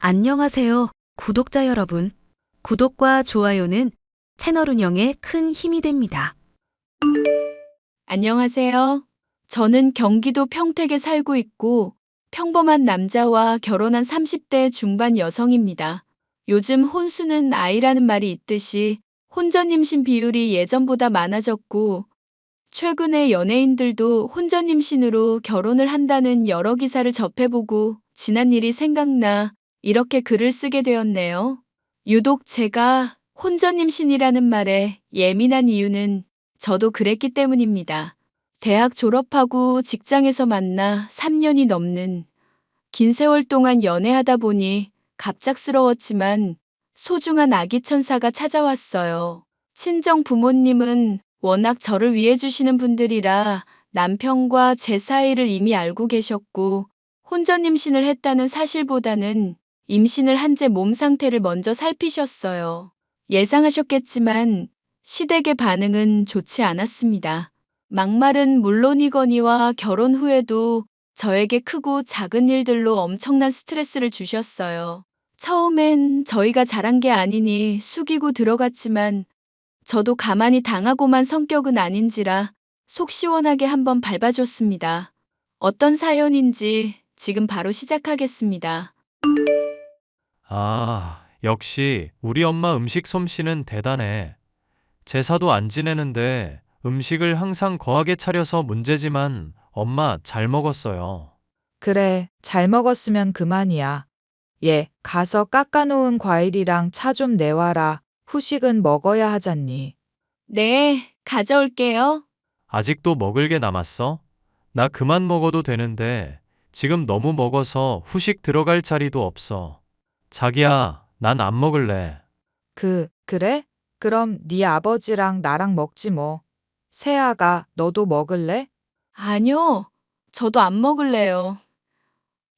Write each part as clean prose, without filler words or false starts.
안녕하세요, 구독자 여러분. 구독과 좋아요는 채널 운영에 큰 힘이 됩니다. 안녕하세요. 저는 경기도 평택에 살고 있고 평범한 남자와 결혼한 30대 중반 여성입니다. 요즘 혼수는 아이라는 말이 있듯이 혼전 임신 비율이 예전보다 많아졌고 최근에 연예인들도 혼전 임신으로 결혼을 한다는 여러 기사를 접해보고 지난 일이 생각나 이렇게 글을 쓰게 되었네요. 유독 제가 혼전 임신이라는 말에 예민한 이유는 저도 그랬기 때문입니다. 대학 졸업하고 직장에서 만나 3년이 넘는 긴 세월 동안 연애하다 보니 갑작스러웠지만 소중한 아기 천사가 찾아왔어요. 친정 부모님은 워낙 저를 위해 주시는 분들이라 남편과 제 사이를 이미 알고 계셨고 혼전 임신을 했다는 사실보다는 임신을 한 제 몸 상태를 먼저 살피셨어요. 예상하셨겠지만 시댁의 반응은 좋지 않았습니다. 막말은 물론이거니와 결혼 후에도 저에게 크고 작은 일들로 엄청난 스트레스를 주셨어요. 처음엔 저희가 잘한 게 아니니 숙이고 들어갔지만 저도 가만히 당하고만 성격은 아닌지라 속 시원하게 한번 밟아줬습니다. 어떤 사연인지 지금 바로 시작하겠습니다. 역시 우리 엄마 음식 솜씨는 대단해. 제사도 안 지내는데 음식을 항상 거하게 차려서 문제지만 엄마 잘 먹었어요. 그래, 잘 먹었으면 그만이야. 얘, 가서 깎아놓은 과일이랑 차 좀 내와라. 후식은 먹어야 하잖니. 네, 가져올게요. 아직도 먹을 게 남았어? 나 그만 먹어도 되는데 지금 너무 먹어서 후식 들어갈 자리도 없어. 자기야, 난 안 먹을래. 그래? 그럼 네 아버지랑 나랑 먹지 뭐. 세아가, 너도 먹을래? 아니요, 저도 안 먹을래요.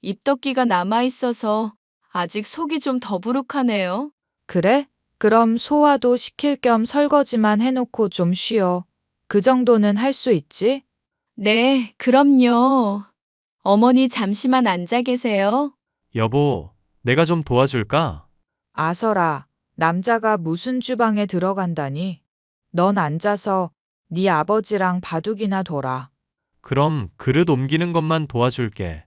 입덧기가 남아있어서 아직 속이 좀 더부룩하네요. 그래? 그럼 소화도 시킬 겸 설거지만 해놓고 좀 쉬어. 그 정도는 할 수 있지? 네, 그럼요. 어머니 잠시만 앉아 계세요. 여보, 내가 좀 도와줄까? 아서라, 남자가 무슨 주방에 들어간다니? 넌 앉아서 네 아버지랑 바둑이나 둬라. 그럼 그릇 옮기는 것만 도와줄게.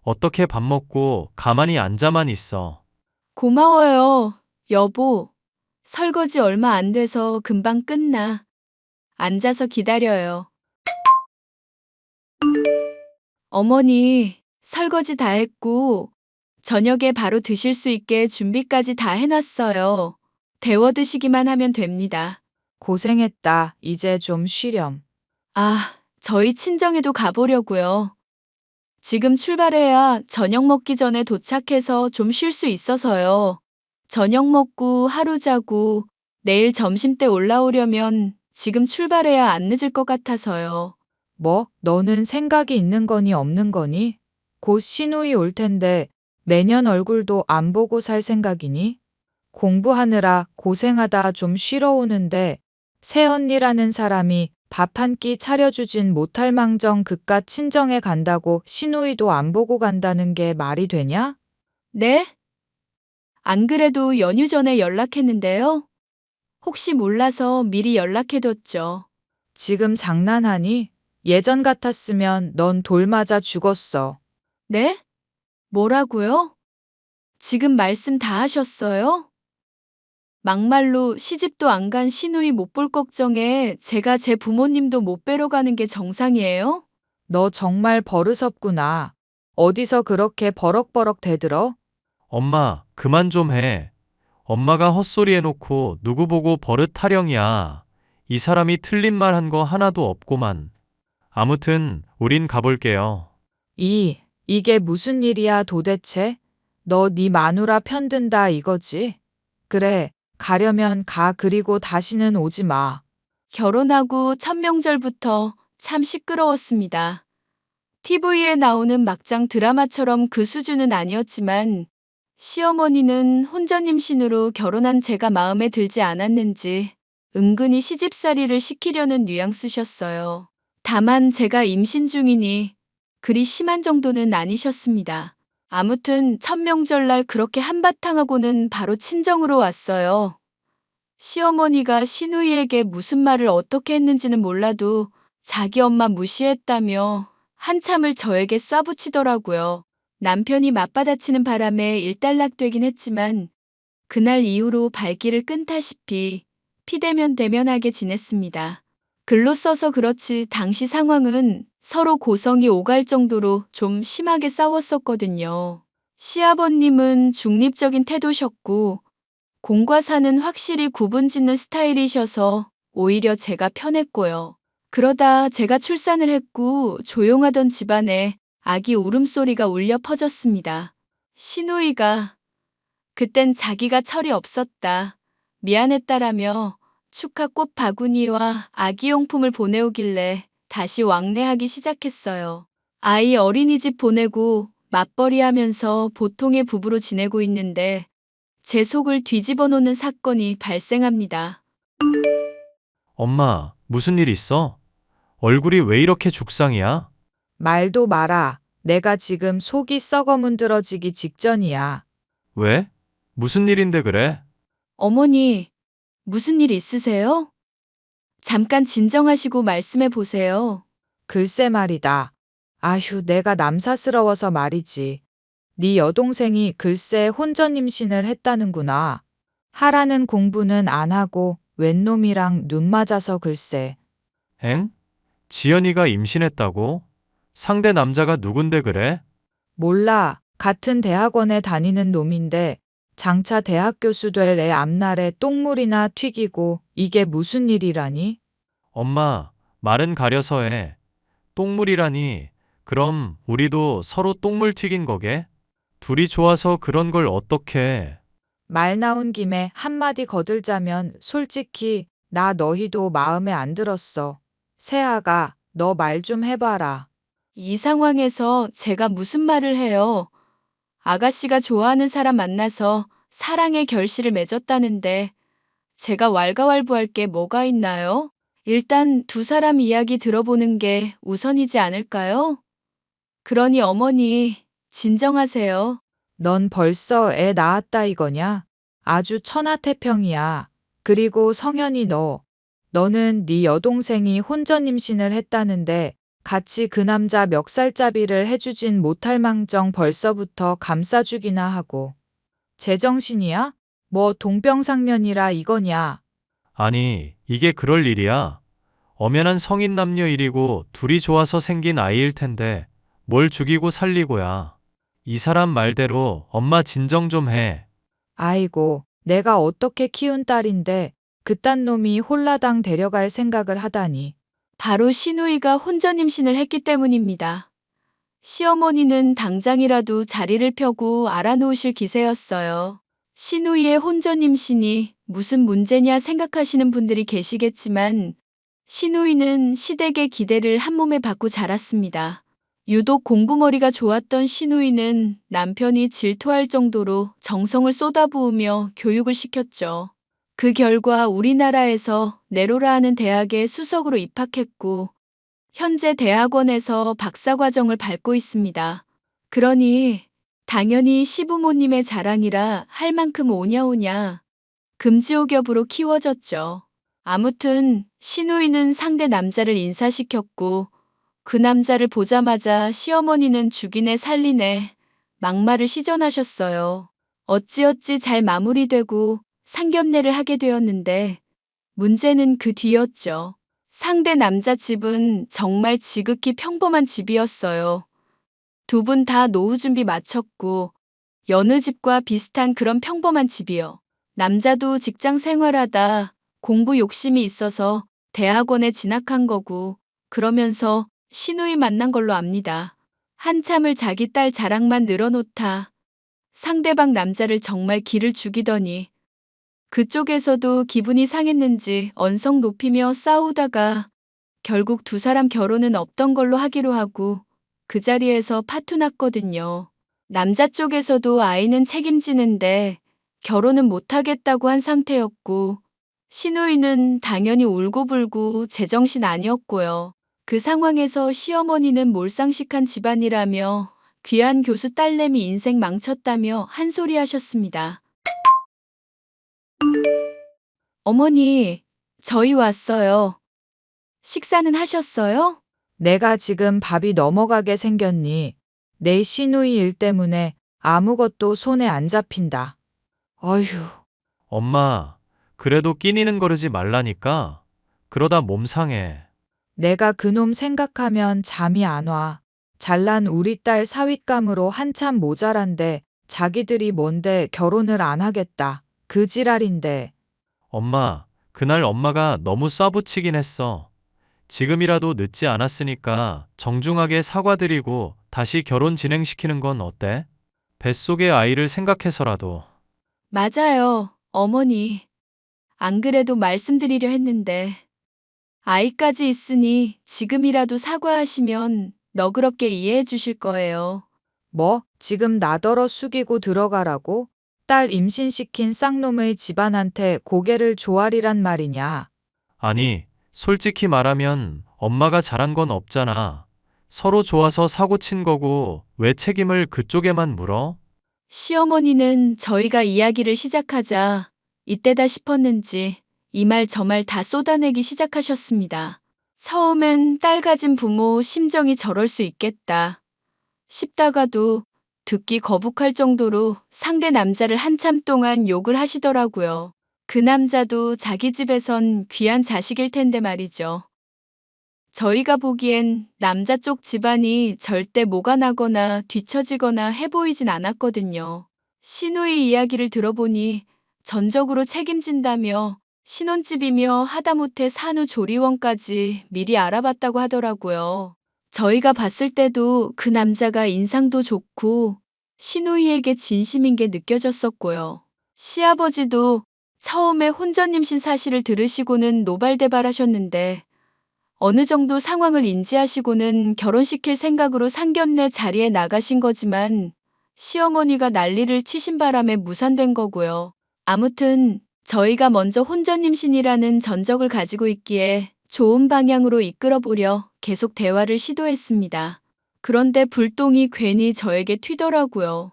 어떻게 밥 먹고 가만히 앉아만 있어. 고마워요, 여보. 설거지 얼마 안 돼서 금방 끝나. 앉아서 기다려요. 어머니, 설거지 다 했고, 저녁에 바로 드실 수 있게 준비까지 다 해놨어요. 데워 드시기만 하면 됩니다. 고생했다. 이제 좀 쉬렴. 아, 저희 친정에도 가보려고요. 지금 출발해야 저녁 먹기 전에 도착해서 좀 쉴 수 있어서요. 저녁 먹고 하루 자고 내일 점심때 올라오려면 지금 출발해야 안 늦을 것 같아서요. 뭐, 너는 생각이 있는 거니 없는 거니? 곧 시누이 올 텐데 매년 얼굴도 안 보고 살 생각이니? 공부하느라 고생하다 좀 쉬러 오는데 새언니라는 사람이 밥 한 끼 차려주진 못할 망정 그깟 친정에 간다고 시누이도 안 보고 간다는 게 말이 되냐? 네? 안 그래도 연휴 전에 연락했는데요. 혹시 몰라서 미리 연락해뒀죠. 지금 장난하니? 예전 같았으면 넌 돌 맞아 죽었어. 네? 뭐라고요? 지금 말씀 다 하셨어요? 막말로 시집도 안 간 시누이 못 볼 걱정에 제가 제 부모님도 못 뵈러 가는 게 정상이에요? 너 정말 버릇없구나. 어디서 그렇게 버럭버럭 대들어? 엄마, 그만 좀 해. 엄마가 헛소리 해놓고 누구 보고 버릇 타령이야. 이 사람이 틀린 말 한 거 하나도 없고만. 아무튼 우린 가볼게요. 이게 무슨 일이야 도대체? 너 네 마누라 편든다 이거지? 그래, 가려면 가 그리고 다시는 오지 마. 결혼하고 첫 명절부터 참 시끄러웠습니다. TV에 나오는 막장 드라마처럼 그 수준은 아니었지만 시어머니는 혼전 임신으로 결혼한 제가 마음에 들지 않았는지 은근히 시집살이를 시키려는 뉘앙스셨어요. 다만 제가 임신 중이니 그리 심한 정도는 아니셨습니다. 아무튼 첫 명절날 그렇게 한바탕하고는 바로 친정으로 왔어요. 시어머니가 시누이에게 무슨 말을 어떻게 했는지는 몰라도 자기 엄마 무시했다며 한참을 저에게 쏴붙이더라고요. 남편이 맞받아치는 바람에 일단락되긴 했지만 그날 이후로 발길을 끈다시피 피대면 대면하게 지냈습니다. 글로 써서 그렇지 당시 상황은 서로 고성이 오갈 정도로 좀 심하게 싸웠었거든요. 시아버님은 중립적인 태도셨고 공과 사는 확실히 구분짓는 스타일이셔서 오히려 제가 편했고요. 그러다 제가 출산을 했고 조용하던 집안에 아기 울음소리가 울려 퍼졌습니다. 시누이가 그땐 자기가 철이 없었다, 미안했다라며 축하꽃 바구니와 아기용품을 보내오길래 다시 왕래하기 시작했어요. 아이 어린이집 보내고 맞벌이 하면서 보통의 부부로 지내고 있는데 제 속을 뒤집어 놓는 사건이 발생합니다. 엄마, 무슨 일 있어? 얼굴이 왜 이렇게 죽상이야? 말도 마라. 내가 지금 속이 썩어 문드러지기 직전이야. 왜? 무슨 일인데 그래? 어머니, 무슨 일 있으세요? 잠깐 진정하시고 말씀해 보세요. 글쎄 말이다. 아휴, 내가 남사스러워서 말이지. 네 여동생이 글쎄 혼전 임신을 했다는구나. 하라는 공부는 안 하고 웬 놈이랑 눈 맞아서 글쎄. 엥? 지연이가 임신했다고? 상대 남자가 누군데 그래? 몰라. 같은 대학원에 다니는 놈인데 장차 대학 교수 될 애 앞날에 똥물이나 튀기고 이게 무슨 일이라니? 엄마, 말은 가려서 해. 똥물이라니. 그럼 우리도 서로 똥물 튀긴 거게? 둘이 좋아서 그런 걸 어떻게? 말 나온 김에 한마디 거들자면 솔직히 나 너희도 마음에 안 들었어. 세아가 너 말 좀 해봐라. 이 상황에서 제가 무슨 말을 해요? 아가씨가 좋아하는 사람 만나서 사랑의 결실을 맺었다는데 제가 왈가왈부할 게 뭐가 있나요? 일단 두 사람 이야기 들어보는 게 우선이지 않을까요? 그러니 어머니, 진정하세요. 넌 벌써 애 낳았다 이거냐? 아주 천하태평이야. 그리고 성현이 너는 네 여동생이 혼전 임신을 했다는데 같이 그 남자 멱살잡이를 해주진 못할 망정 벌써부터 감싸주기나 하고. 제정신이야? 뭐 동병상련이라 이거냐? 아니, 이게 그럴 일이야. 엄연한 성인 남녀 일이고 둘이 좋아서 생긴 아이일 텐데 뭘 죽이고 살리고야. 이 사람 말대로 엄마 진정 좀 해. 아이고, 내가 어떻게 키운 딸인데 그딴 놈이 홀라당 데려갈 생각을 하다니. 바로 시누이가 혼전 임신을 했기 때문입니다. 시어머니는 당장이라도 자리를 펴고 알아놓으실 기세였어요. 시누이의 혼전 임신이 무슨 문제냐 생각하시는 분들이 계시겠지만 시누이는 시댁의 기대를 한몸에 받고 자랐습니다. 유독 공부머리가 좋았던 시누이는 남편이 질투할 정도로 정성을 쏟아부으며 교육을 시켰죠. 그 결과 우리나라에서 네로라 하는 대학에 수석으로 입학했고 현재 대학원에서 박사과정을 밟고 있습니다. 그러니 당연히 시부모님의 자랑이라 할 만큼 오냐오냐 금지옥엽으로 키워졌죠. 아무튼 시누이는 상대 남자를 인사시켰고 그 남자를 보자마자 시어머니는 죽이네 살리네 막말을 시전하셨어요. 어찌어찌 잘 마무리되고 상견례를 하게 되었는데 문제는 그 뒤였죠. 상대 남자 집은 정말 지극히 평범한 집이었어요. 두 분 다 노후 준비 마쳤고 여느 집과 비슷한 그런 평범한 집이요. 남자도 직장 생활하다 공부 욕심이 있어서 대학원에 진학한 거고 그러면서 시누이 만난 걸로 압니다. 한참을 자기 딸 자랑만 늘어놓다 상대방 남자를 정말 기를 죽이더니 그쪽에서도 기분이 상했는지 언성 높이며 싸우다가 결국 두 사람 결혼은 없던 걸로 하기로 하고 그 자리에서 파토 났거든요. 남자 쪽에서도 아이는 책임지는데 결혼은 못하겠다고 한 상태였고 시누이는 당연히 울고불고 제정신 아니었고요. 그 상황에서 시어머니는 몰상식한 집안이라며 귀한 교수 딸내미 인생 망쳤다며 한 소리 하셨습니다. 어머니, 저희 왔어요. 식사는 하셨어요? 내가 지금 밥이 넘어가게 생겼니? 내 시누이 일 때문에 아무것도 손에 안 잡힌다. 어휴, 엄마, 그래도 끼니는 거르지 말라니까. 그러다 몸 상해. 내가 그놈 생각하면 잠이 안 와. 잘난 우리 딸 사윗감으로 한참 모자란데 자기들이 뭔데 결혼을 안 하겠다. 그 지랄인데. 엄마, 그날 엄마가 너무 쏴붙이긴 했어. 지금이라도 늦지 않았으니까 정중하게 사과드리고 다시 결혼 진행시키는 건 어때? 뱃속의 아이를 생각해서라도. 맞아요, 어머니. 안 그래도 말씀드리려 했는데. 아이까지 있으니 지금이라도 사과하시면 너그럽게 이해해 주실 거예요. 뭐, 지금 나더러 숙이고 들어가라고? 딸 임신시킨 쌍놈의 집안한테 고개를 조아리란 말이냐? 아니, 솔직히 말하면 엄마가 잘한 건 없잖아. 서로 좋아서 사고 친 거고 왜 책임을 그쪽에만 물어? 시어머니는 저희가 이야기를 시작하자 이때다 싶었는지 이 말 저 말 다 쏟아내기 시작하셨습니다. 처음엔 딸 가진 부모 심정이 저럴 수 있겠다 싶다가도 듣기 거북할 정도로 상대 남자를 한참 동안 욕을 하시더라고요. 그 남자도 자기 집에선 귀한 자식일 텐데 말이죠. 저희가 보기엔 남자 쪽 집안이 절대 뭐가 나거나 뒤처지거나 해 보이진 않았거든요. 시누이 이야기를 들어보니 전적으로 책임진다며 신혼집이며 하다못해 산후조리원까지 미리 알아봤다고 하더라고요. 저희가 봤을 때도 그 남자가 인상도 좋고 시누이에게 진심인 게 느껴졌었고요. 시아버지도 처음에 혼전임신 사실을 들으시고는 노발대발하셨는데 어느 정도 상황을 인지하시고는 결혼시킬 생각으로 상견례 자리에 나가신 거지만 시어머니가 난리를 치신 바람에 무산된 거고요. 아무튼 저희가 먼저 혼전임신이라는 전적을 가지고 있기에 좋은 방향으로 이끌어보려 계속 대화를 시도했습니다. 그런데 불똥이 괜히 저에게 튀더라고요.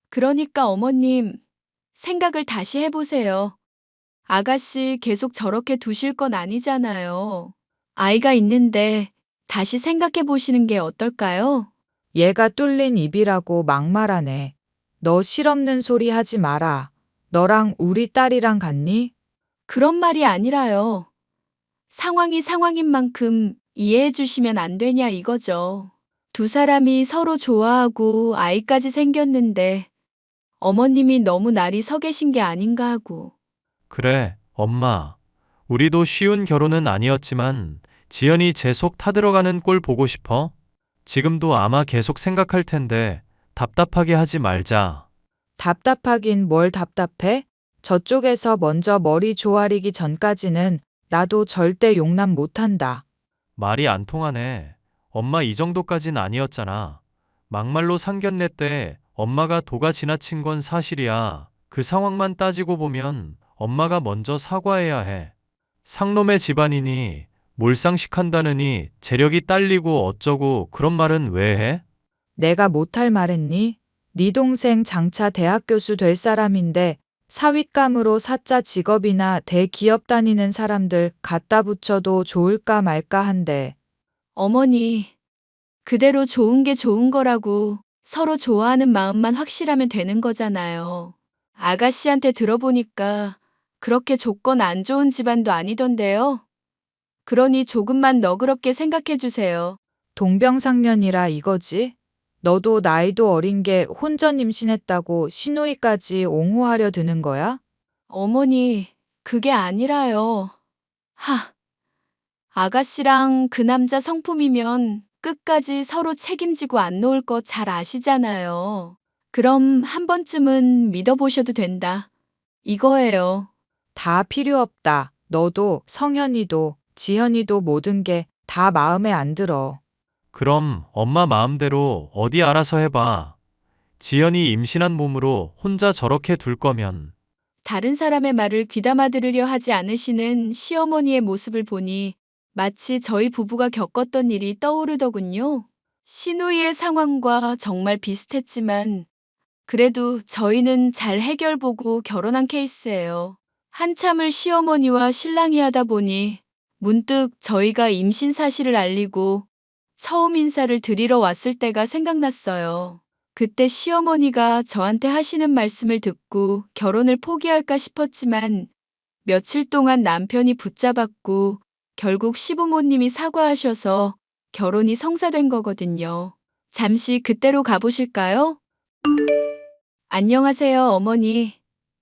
그러니까 어머님, 생각을 다시 해보세요. 아가씨 계속 저렇게 두실 건 아니잖아요. 아이가 있는데 다시 생각해 보시는 게 어떨까요? 얘가 뚫린 입이라고 막말하네. 너 실없는 소리 하지 마라. 너랑 우리 딸이랑 같니? 그런 말이 아니라요. 상황이 상황인 만큼 이해해 주시면 안 되냐 이거죠. 두 사람이 서로 좋아하고 아이까지 생겼는데 어머님이 너무 날이 서 계신 게 아닌가 하고. 그래, 엄마. 우리도 쉬운 결혼은 아니었지만 지연이 제 속 타들어가는 꼴 보고 싶어? 지금도 아마 계속 생각할 텐데 답답하게 하지 말자. 답답하긴 뭘 답답해? 저쪽에서 먼저 머리 조아리기 전까지는 나도 절대 용납 못한다. 말이 안 통하네. 엄마 이 정도까진 아니었잖아. 막말로 상견례 때 엄마가 도가 지나친 건 사실이야. 그 상황만 따지고 보면 엄마가 먼저 사과해야 해. 상놈의 집안이니 몰상식한다느니 재력이 딸리고 어쩌고 그런 말은 왜 해? 내가 못할 말했니? 네 동생 장차 대학 교수 될 사람인데 사윗감으로 사자 직업이나 대기업 다니는 사람들 갖다 붙여도 좋을까 말까 한데. 어머니, 그대로 좋은 게 좋은 거라고 서로 좋아하는 마음만 확실하면 되는 거잖아요. 아가씨한테 들어보니까 그렇게 조건 안 좋은 집안도 아니던데요. 그러니 조금만 너그럽게 생각해 주세요. 동병상련이라 이거지? 너도 나이도 어린 게 혼전 임신했다고 시누이까지 옹호하려 드는 거야? 어머니, 그게 아니라요. 아가씨랑 그 남자 성품이면 끝까지 서로 책임지고 안 놓을 거 잘 아시잖아요. 그럼 한 번쯤은 믿어보셔도 된다. 이거예요. 다 필요 없다. 너도 성현이도 지현이도 모든 게 다 마음에 안 들어. 그럼 엄마 마음대로 어디 알아서 해봐. 지연이 임신한 몸으로 혼자 저렇게 둘 거면 다른 사람의 말을 귀담아 들으려 하지 않으시는 시어머니의 모습을 보니 마치 저희 부부가 겪었던 일이 떠오르더군요. 시누이의 상황과 정말 비슷했지만 그래도 저희는 잘 해결보고 결혼한 케이스예요. 한참을 시어머니와 신랑이 하다 보니 문득 저희가 임신 사실을 알리고 처음 인사를 드리러 왔을 때가 생각났어요. 그때 시어머니가 저한테 하시는 말씀을 듣고 결혼을 포기할까 싶었지만 며칠 동안 남편이 붙잡았고 결국 시부모님이 사과하셔서 결혼이 성사된 거거든요. 잠시 그때로 가보실까요? 안녕하세요, 어머니.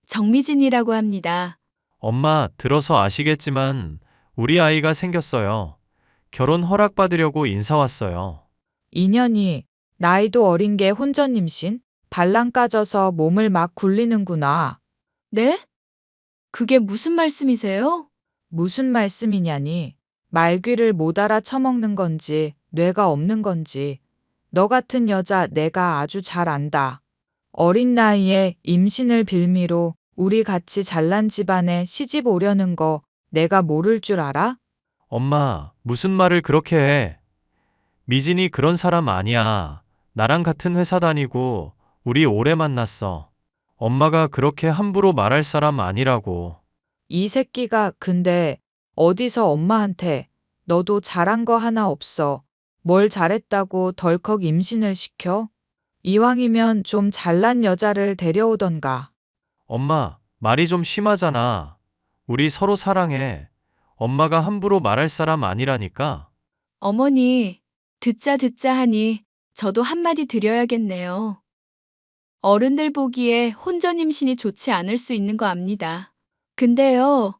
정미진이라고 합니다. 엄마, 들어서 아시겠지만 우리 아이가 생겼어요. 결혼 허락받으려고 인사 왔어요. 인연이 나이도 어린 게 혼전 임신? 발랑 까져서 몸을 막 굴리는구나. 네? 그게 무슨 말씀이세요? 무슨 말씀이냐니. 말귀를 못 알아 처먹는 건지 뇌가 없는 건지. 너 같은 여자 내가 아주 잘 안다. 어린 나이에 임신을 빌미로 우리 같이 잘난 집안에 시집 오려는 거 내가 모를 줄 알아? 엄마, 무슨 말을 그렇게 해? 미진이 그런 사람 아니야. 나랑 같은 회사 다니고 우리 오래 만났어. 엄마가 그렇게 함부로 말할 사람 아니라고. 이 새끼가 근데 어디서 엄마한테 너도 잘한 거 하나 없어. 뭘 잘했다고 덜컥 임신을 시켜? 이왕이면 좀 잘난 여자를 데려오던가. 엄마, 말이 좀 심하잖아. 우리 서로 사랑해. 엄마가 함부로 말할 사람 아니라니까. 어머니, 듣자 하니 저도 한마디 드려야겠네요. 어른들 보기에 혼전 임신이 좋지 않을 수 있는 거 압니다. 근데요,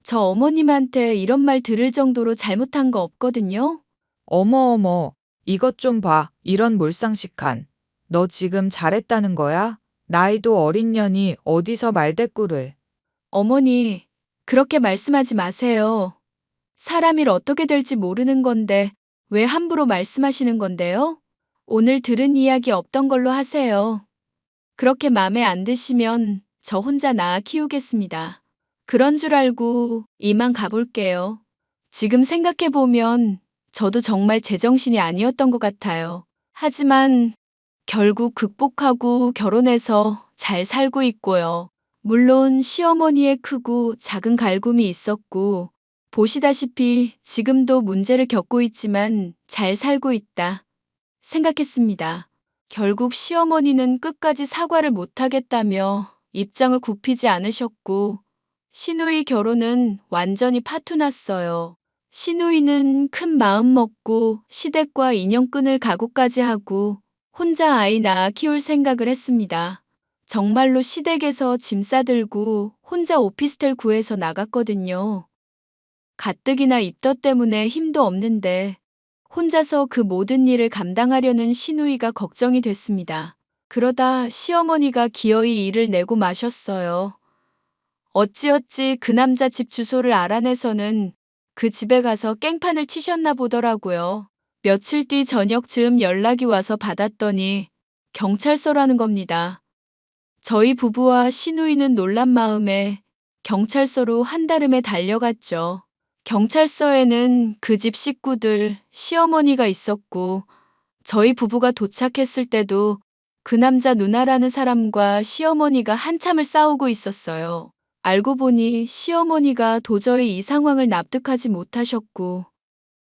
저 어머님한테 이런 말 들을 정도로 잘못한 거 없거든요? 어머, 이것 좀 봐. 이런 몰상식한. 너 지금 잘했다는 거야? 나이도 어린 년이 어디서 말대꾸를. 어머니, 그렇게 말씀하지 마세요. 사람 일 어떻게 될지 모르는 건데 왜 함부로 말씀하시는 건데요? 오늘 들은 이야기 없던 걸로 하세요. 그렇게 맘에 안 드시면 저 혼자 낳아 키우겠습니다. 그런 줄 알고 이만 가볼게요. 지금 생각해보면 저도 정말 제정신이 아니었던 것 같아요. 하지만 결국 극복하고 결혼해서 잘 살고 있고요. 물론 시어머니의 크고 작은 갈굼이 있었고 보시다시피 지금도 문제를 겪고 있지만 잘 살고 있다 생각했습니다. 결국 시어머니는 끝까지 사과를 못하겠다며 입장을 굽히지 않으셨고 시누이 결혼은 완전히 파투났어요. 시누이는 큰 마음 먹고 시댁과 인연 끊을 각오까지 하고 혼자 아이 낳아 키울 생각을 했습니다. 정말로 시댁에서 짐 싸들고 혼자 오피스텔 구해서 나갔거든요. 가뜩이나 입덧 때문에 힘도 없는데 혼자서 그 모든 일을 감당하려는 시누이가 걱정이 됐습니다. 그러다 시어머니가 기어이 일을 내고 마셨어요. 어찌어찌 그 남자 집 주소를 알아내서는 그 집에 가서 깽판을 치셨나 보더라고요. 며칠 뒤 저녁 즈음 연락이 와서 받았더니 경찰서라는 겁니다. 저희 부부와 시누이는 놀란 마음에 경찰서로 한달음에 달려갔죠. 경찰서에는 그 집 식구들, 시어머니가 있었고 저희 부부가 도착했을 때도 그 남자 누나라는 사람과 시어머니가 한참을 싸우고 있었어요. 알고 보니 시어머니가 도저히 이 상황을 납득하지 못하셨고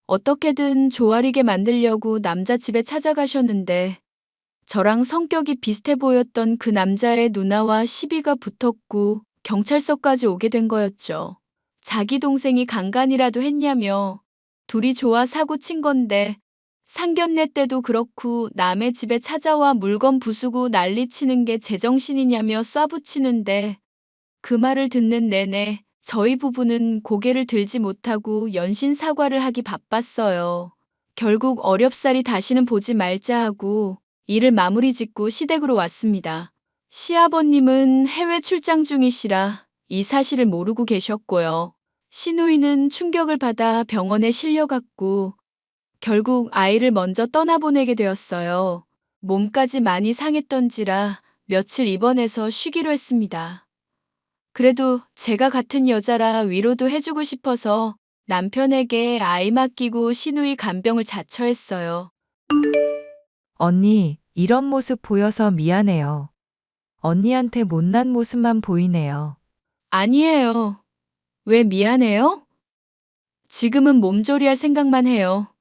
어떻게든 조아리게 만들려고 남자 집에 찾아가셨는데 저랑 성격이 비슷해 보였던 그 남자의 누나와 시비가 붙었고 경찰서까지 오게 된 거였죠. 자기 동생이 강간이라도 했냐며 둘이 좋아 사고 친 건데 상견례 때도 그렇고 남의 집에 찾아와 물건 부수고 난리치는 게 제정신이냐며 쏴붙이는데 그 말을 듣는 내내 저희 부부는 고개를 들지 못하고 연신 사과를 하기 바빴어요. 결국 어렵사리 다시는 보지 말자 하고 일을 마무리 짓고 시댁으로 왔습니다. 시아버님은 해외 출장 중이시라 이 사실을 모르고 계셨고요. 시누이는 충격을 받아 병원에 실려갔고 결국 아이를 먼저 떠나보내게 되었어요. 몸까지 많이 상했던지라 며칠 입원해서 쉬기로 했습니다. 그래도 제가 같은 여자라 위로도 해주고 싶어서 남편에게 아이 맡기고 시누이 간병을 자처했어요. 언니, 이런 모습 보여서 미안해요. 언니한테 못난 모습만 보이네요. 아니에요. 왜 미안해요? 지금은 몸조리할 생각만 해요.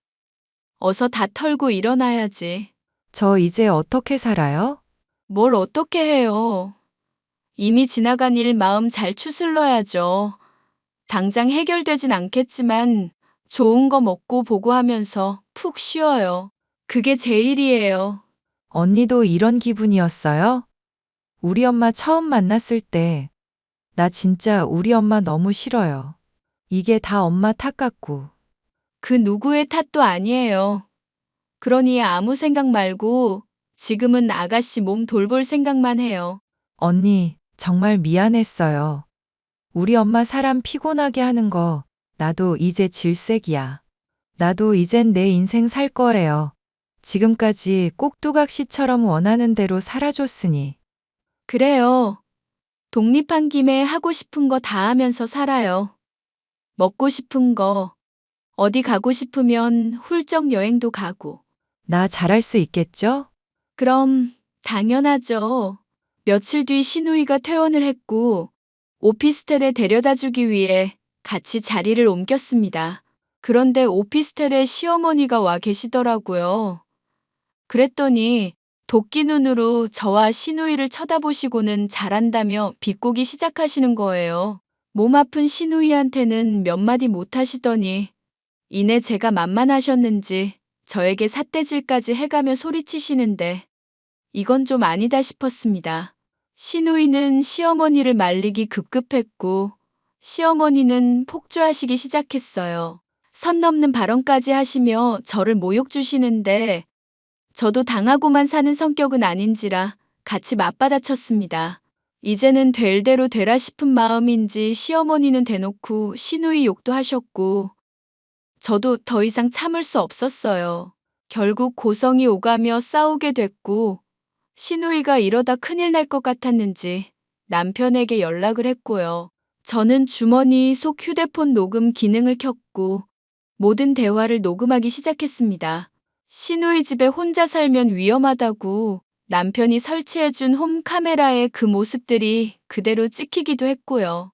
어서 다 털고 일어나야지. 저 이제 어떻게 살아요? 뭘 어떻게 해요? 이미 지나간 일 마음 잘 추슬러야죠. 당장 해결되진 않겠지만 좋은 거 먹고 보고 하면서 푹 쉬어요. 그게 제일이에요. 언니도 이런 기분이었어요? 우리 엄마 처음 만났을 때, 나 진짜 우리 엄마 너무 싫어요. 이게 다 엄마 탓 같고. 그 누구의 탓도 아니에요. 그러니 아무 생각 말고 지금은 아가씨 몸 돌볼 생각만 해요. 언니, 정말 미안했어요. 우리 엄마 사람 피곤하게 하는 거, 나도 이제 질색이야. 나도 이젠 내 인생 살 거예요. 지금까지 꼭두각시처럼 원하는 대로 살아줬으니. 그래요. 독립한 김에 하고 싶은 거 다 하면서 살아요. 먹고 싶은 거, 어디 가고 싶으면 훌쩍 여행도 가고. 나 잘할 수 있겠죠? 그럼 당연하죠. 며칠 뒤 시누이가 퇴원을 했고 오피스텔에 데려다 주기 위해 같이 자리를 옮겼습니다. 그런데 오피스텔에 시어머니가 와 계시더라고요. 그랬더니 도끼 눈으로 저와 시누이를 쳐다보시고는 잘한다며 비꼬기 시작하시는 거예요. 몸 아픈 시누이한테는 몇 마디 못 하시더니 이내 제가 만만하셨는지 저에게 삿대질까지 해가며 소리치시는데 이건 좀 아니다 싶었습니다. 시누이는 시어머니를 말리기 급급했고 시어머니는 폭주하시기 시작했어요. 선 넘는 발언까지 하시며 저를 모욕 주시는데 저도 당하고만 사는 성격은 아닌지라 같이 맞받아쳤습니다. 이제는 될 대로 되라 싶은 마음인지 시어머니는 대놓고 시누이 욕도 하셨고 저도 더 이상 참을 수 없었어요. 결국 고성이 오가며 싸우게 됐고 시누이가 이러다 큰일 날 것 같았는지 남편에게 연락을 했고요. 저는 주머니 속 휴대폰 녹음 기능을 켰고 모든 대화를 녹음하기 시작했습니다. 시누이 집에 혼자 살면 위험하다고 남편이 설치해준 홈 카메라에 그 모습들이 그대로 찍히기도 했고요.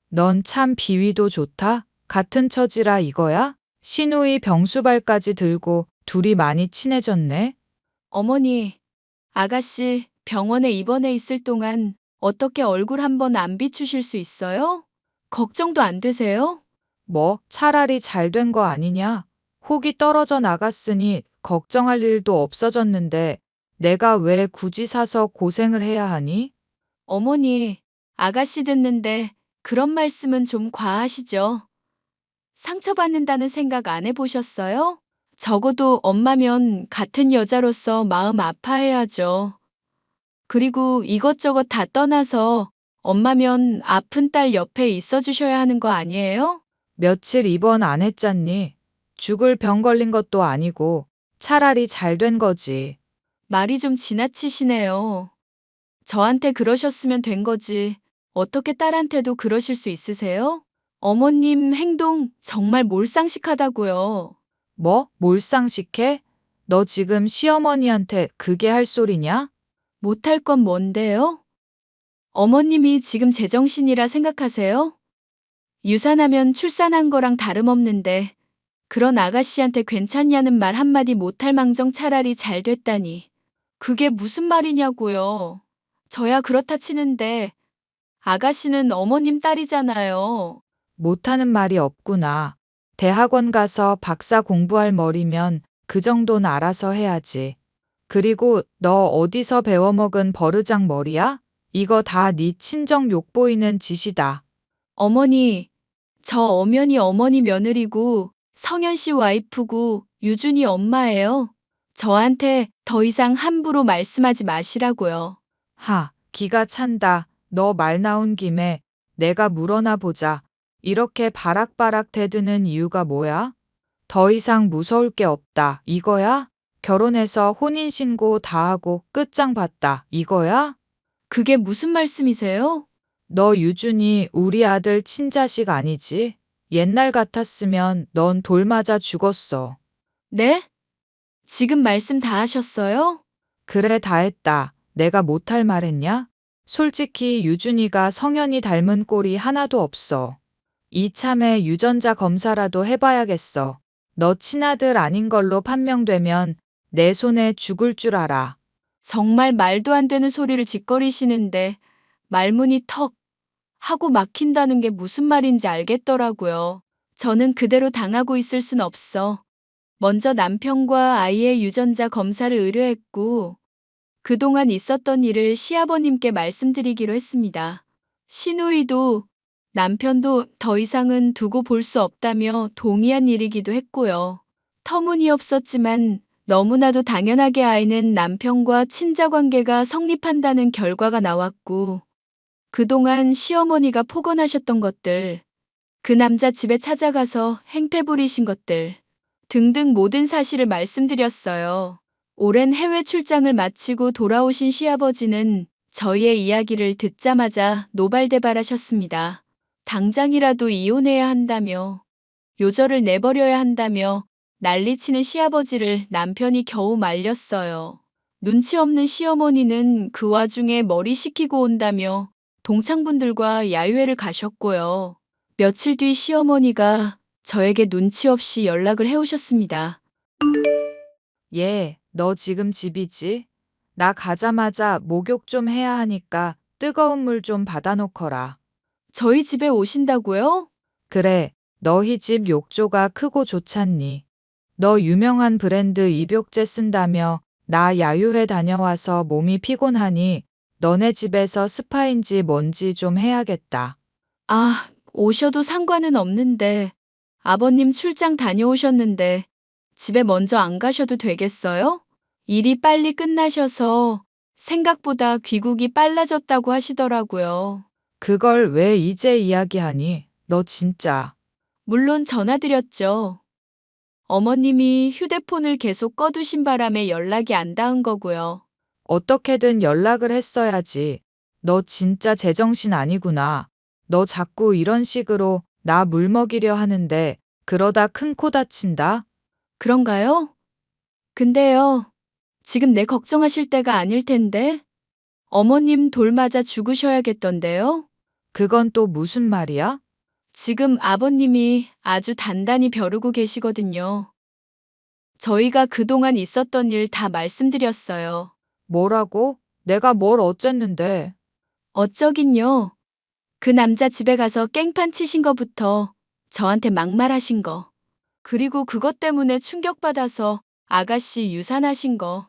넌 참 비위도 좋다. 같은 처지라 이거야? 시누이 병수발까지 들고 둘이 많이 친해졌네. 어머니, 아가씨 병원에 입원해 있을 동안 어떻게 얼굴 한번 안 비추실 수 있어요? 걱정도 안 되세요? 뭐 차라리 잘 된 거 아니냐? 혹이 떨어져 나갔으니 걱정할 일도 없어졌는데 내가 왜 굳이 사서 고생을 해야 하니? 어머니, 아가씨 듣는데 그런 말씀은 좀 과하시죠? 상처받는다는 생각 안 해보셨어요? 적어도 엄마면 같은 여자로서 마음 아파해야죠. 그리고 이것저것 다 떠나서 엄마면 아픈 딸 옆에 있어 주셔야 하는 거 아니에요? 며칠 입원 안 했잖니? 죽을 병 걸린 것도 아니고 차라리 잘 된 거지. 말이 좀 지나치시네요. 저한테 그러셨으면 된 거지. 어떻게 딸한테도 그러실 수 있으세요? 어머님 행동 정말 몰상식하다고요. 뭐? 몰상식해? 너 지금 시어머니한테 그게 할 소리냐? 못할 건 뭔데요? 어머님이 지금 제정신이라 생각하세요? 유산하면 출산한 거랑 다름없는데 그런 아가씨한테 괜찮냐는 말 한마디 못할 망정 차라리 잘 됐다니. 그게 무슨 말이냐고요. 저야 그렇다 치는데 아가씨는 어머님 딸이잖아요. 못하는 말이 없구나. 대학원 가서 박사 공부할 머리면 그 정도는 알아서 해야지. 그리고 너 어디서 배워먹은 버르장 머리야? 이거 다 네 친정 욕보이는 짓이다. 어머니, 저 엄연히 어머니 며느리고 성현 씨 와이프고 유준이 엄마예요. 저한테 더 이상 함부로 말씀하지 마시라고요. 하, 기가 찬다. 너 말 나온 김에 내가 물어나 보자. 이렇게 바락바락 대드는 이유가 뭐야? 더 이상 무서울 게 없다. 이거야? 결혼해서 혼인신고 다 하고 끝장 봤다. 이거야? 그게 무슨 말씀이세요? 너 유준이 우리 아들 친자식 아니지? 옛날 같았으면 넌 돌 맞아 죽었어. 네? 지금 말씀 다 하셨어요? 그래, 다 했다. 내가 못할 말 했냐? 솔직히 유준이가 성현이 닮은 꼴이 하나도 없어. 이참에 유전자 검사라도 해봐야겠어. 너 친아들 아닌 걸로 판명되면 내 손에 죽을 줄 알아. 정말 말도 안 되는 소리를 짓거리시는데 말문이 턱 하고 막힌다는 게 무슨 말인지 알겠더라고요. 저는 그대로 당하고 있을 순 없어. 먼저 남편과 아이의 유전자 검사를 의뢰했고 그동안 있었던 일을 시아버님께 말씀드리기로 했습니다. 시누이도 남편도 더 이상은 두고 볼 수 없다며 동의한 일이기도 했고요. 터무니없었지만 너무나도 당연하게 아이는 남편과 친자 관계가 성립한다는 결과가 나왔고 그동안 시어머니가 폭언하셨던 것들, 그 남자 집에 찾아가서 행패 부리신 것들 등등 모든 사실을 말씀드렸어요. 오랜 해외 출장을 마치고 돌아오신 시아버지는 저희의 이야기를 듣자마자 노발대발하셨습니다. 당장이라도 이혼해야 한다며, 요절을 내버려야 한다며 난리치는 시아버지를 남편이 겨우 말렸어요. 눈치 없는 시어머니는 그 와중에 머리 식히고 온다며 동창분들과 야유회를 가셨고요. 며칠 뒤 시어머니가 저에게 눈치 없이 연락을 해오셨습니다. 얘, 너 지금 집이지? 나 가자마자 목욕 좀 해야 하니까 뜨거운 물 좀 받아놓거라. 저희 집에 오신다고요? 그래, 너희 집 욕조가 크고 좋잖니. 너 유명한 브랜드 입욕제 쓴다며 나 야유회 다녀와서 몸이 피곤하니 너네 집에서 스파인지 뭔지 좀 해야겠다. 아, 오셔도 상관은 없는데 아버님 출장 다녀오셨는데 집에 먼저 안 가셔도 되겠어요? 일이 빨리 끝나셔서 생각보다 귀국이 빨라졌다고 하시더라고요. 그걸 왜 이제 이야기하니? 너 진짜. 물론 전화드렸죠. 어머님이 휴대폰을 계속 꺼두신 바람에 연락이 안 닿은 거고요. 어떻게든 연락을 했어야지. 너 진짜 제정신 아니구나. 너 자꾸 이런 식으로 나 물먹이려 하는데 그러다 큰 코 다친다? 그런가요? 근데요, 지금 내 걱정하실 때가 아닐 텐데. 어머님 돌 맞아 죽으셔야겠던데요? 그건 또 무슨 말이야? 지금 아버님이 아주 단단히 벼르고 계시거든요. 저희가 그동안 있었던 일 다 말씀드렸어요. 뭐라고? 내가 뭘 어쨌는데? 어쩌긴요. 그 남자 집에 가서 깽판 치신 거부터 저한테 막말하신 거. 그리고 그것 때문에 충격받아서 아가씨 유산하신 거.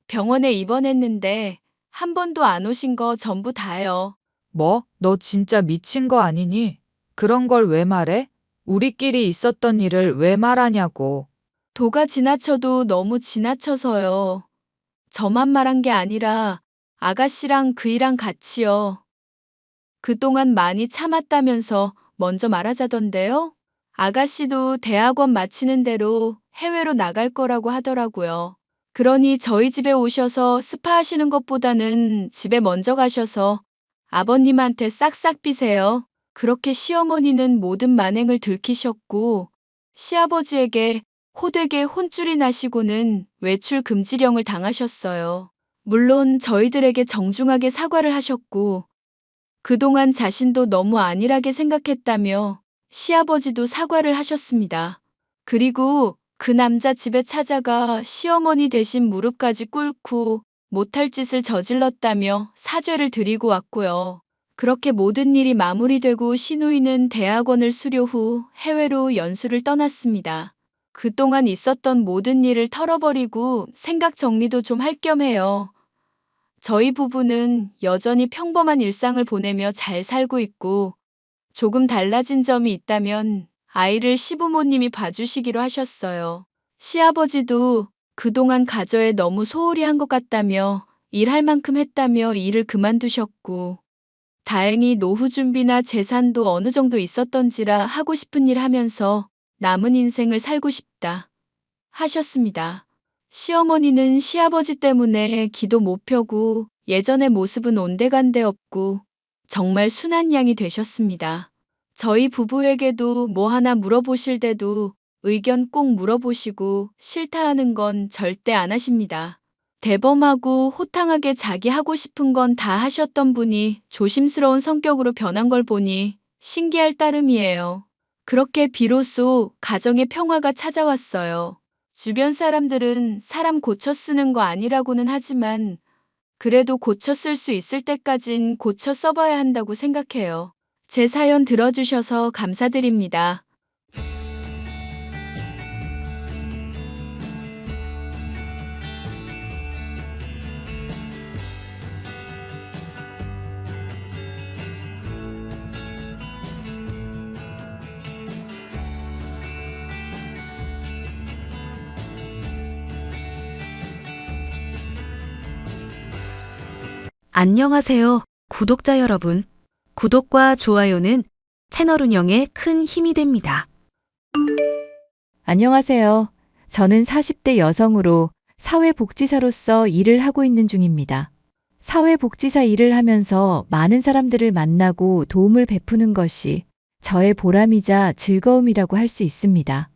병원에 입원했는데 한 번도 안 오신 거 전부 다요. 뭐? 너 진짜 미친 거 아니니? 그런 걸 왜 말해? 우리끼리 있었던 일을 왜 말하냐고. 도가 지나쳐도 너무 지나쳐서요. 저만 말한 게 아니라 아가씨랑 그이랑 같이요. 그동안 많이 참았다면서 먼저 말하자던데요. 아가씨도 대학원 마치는 대로 해외로 나갈 거라고 하더라고요. 그러니 저희 집에 오셔서 스파 하시는 것보다는 집에 먼저 가셔서 아버님한테 싹싹 비세요. 그렇게 시어머니는 모든 만행을 들키셨고 시아버지에게 호되게 혼쭐이 나시고는 외출 금지령을 당하셨어요. 물론 저희들에게 정중하게 사과를 하셨고 그동안 자신도 너무 안일하게 생각했다며 시아버지도 사과를 하셨습니다. 그리고 그 남자 집에 찾아가 시어머니 대신 무릎까지 꿇고 못할 짓을 저질렀다며 사죄를 드리고 왔고요. 그렇게 모든 일이 마무리되고 시누이는 대학원을 수료 후 해외로 연수를 떠났습니다. 그동안 있었던 모든 일을 털어버리고 생각 정리도 좀 할 겸 해요. 저희 부부는 여전히 평범한 일상을 보내며 잘 살고 있고 조금 달라진 점이 있다면 아이를 시부모님이 봐주시기로 하셨어요. 시아버지도 그동안 가져에 너무 소홀히 한 것 같다며 일할 만큼 했다며 일을 그만두셨고 다행히 노후 준비나 재산도 어느 정도 있었던지라 하고 싶은 일 하면서 남은 인생을 살고 싶다 하셨습니다. 시어머니는 시아버지 때문에 기도 못 펴고 예전의 모습은 온데간데 없고 정말 순한 양이 되셨습니다. 저희 부부에게도 뭐 하나 물어보실 때도 의견 꼭 물어보시고 싫다 하는 건 절대 안 하십니다. 대범하고 호탕하게 자기 하고 싶은 건 다 하셨던 분이 조심스러운 성격으로 변한 걸 보니 신기할 따름이에요. 그렇게 비로소 가정의 평화가 찾아왔어요. 주변 사람들은 사람 고쳐 쓰는 거 아니라고는 하지만 그래도 고쳐 쓸 수 있을 때까진 고쳐 써봐야 한다고 생각해요. 제 사연 들어주셔서 감사드립니다. 안녕하세요, 구독자 여러분. 구독과 좋아요는 채널 운영에 큰 힘이 됩니다. 안녕하세요. 저는 40대 여성으로 사회복지사로서 일을 하고 있는 중입니다. 사회복지사 일을 하면서 많은 사람들을 만나고 도움을 베푸는 것이 저의 보람이자 즐거움이라고 할 수 있습니다.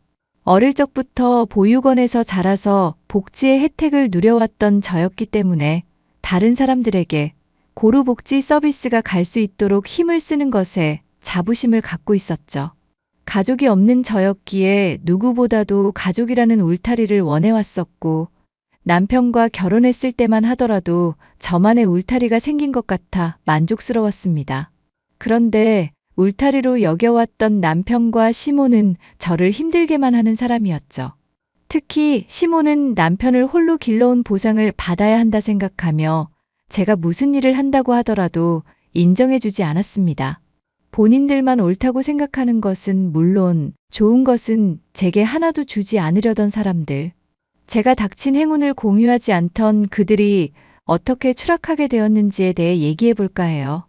어릴 적부터 보육원에서 자라서 복지의 혜택을 누려왔던 저였기 때문에 다른 사람들에게 고루복지 서비스가 갈 수 있도록 힘을 쓰는 것에 자부심을 갖고 있었죠. 가족이 없는 저였기에 누구보다도 가족이라는 울타리를 원해왔었고, 남편과 결혼했을 때만 하더라도 저만의 울타리가 생긴 것 같아 만족스러웠습니다. 그런데 울타리로 여겨왔던 남편과 시모는 저를 힘들게만 하는 사람이었죠. 특히 시모는 남편을 홀로 길러온 보상을 받아야 한다 생각하며 제가 무슨 일을 한다고 하더라도 인정해주지 않았습니다. 본인들만 옳다고 생각하는 것은 물론 좋은 것은 제게 하나도 주지 않으려던 사람들. 제가 닥친 행운을 공유하지 않던 그들이 어떻게 추락하게 되었는지에 대해 얘기해 볼까 해요.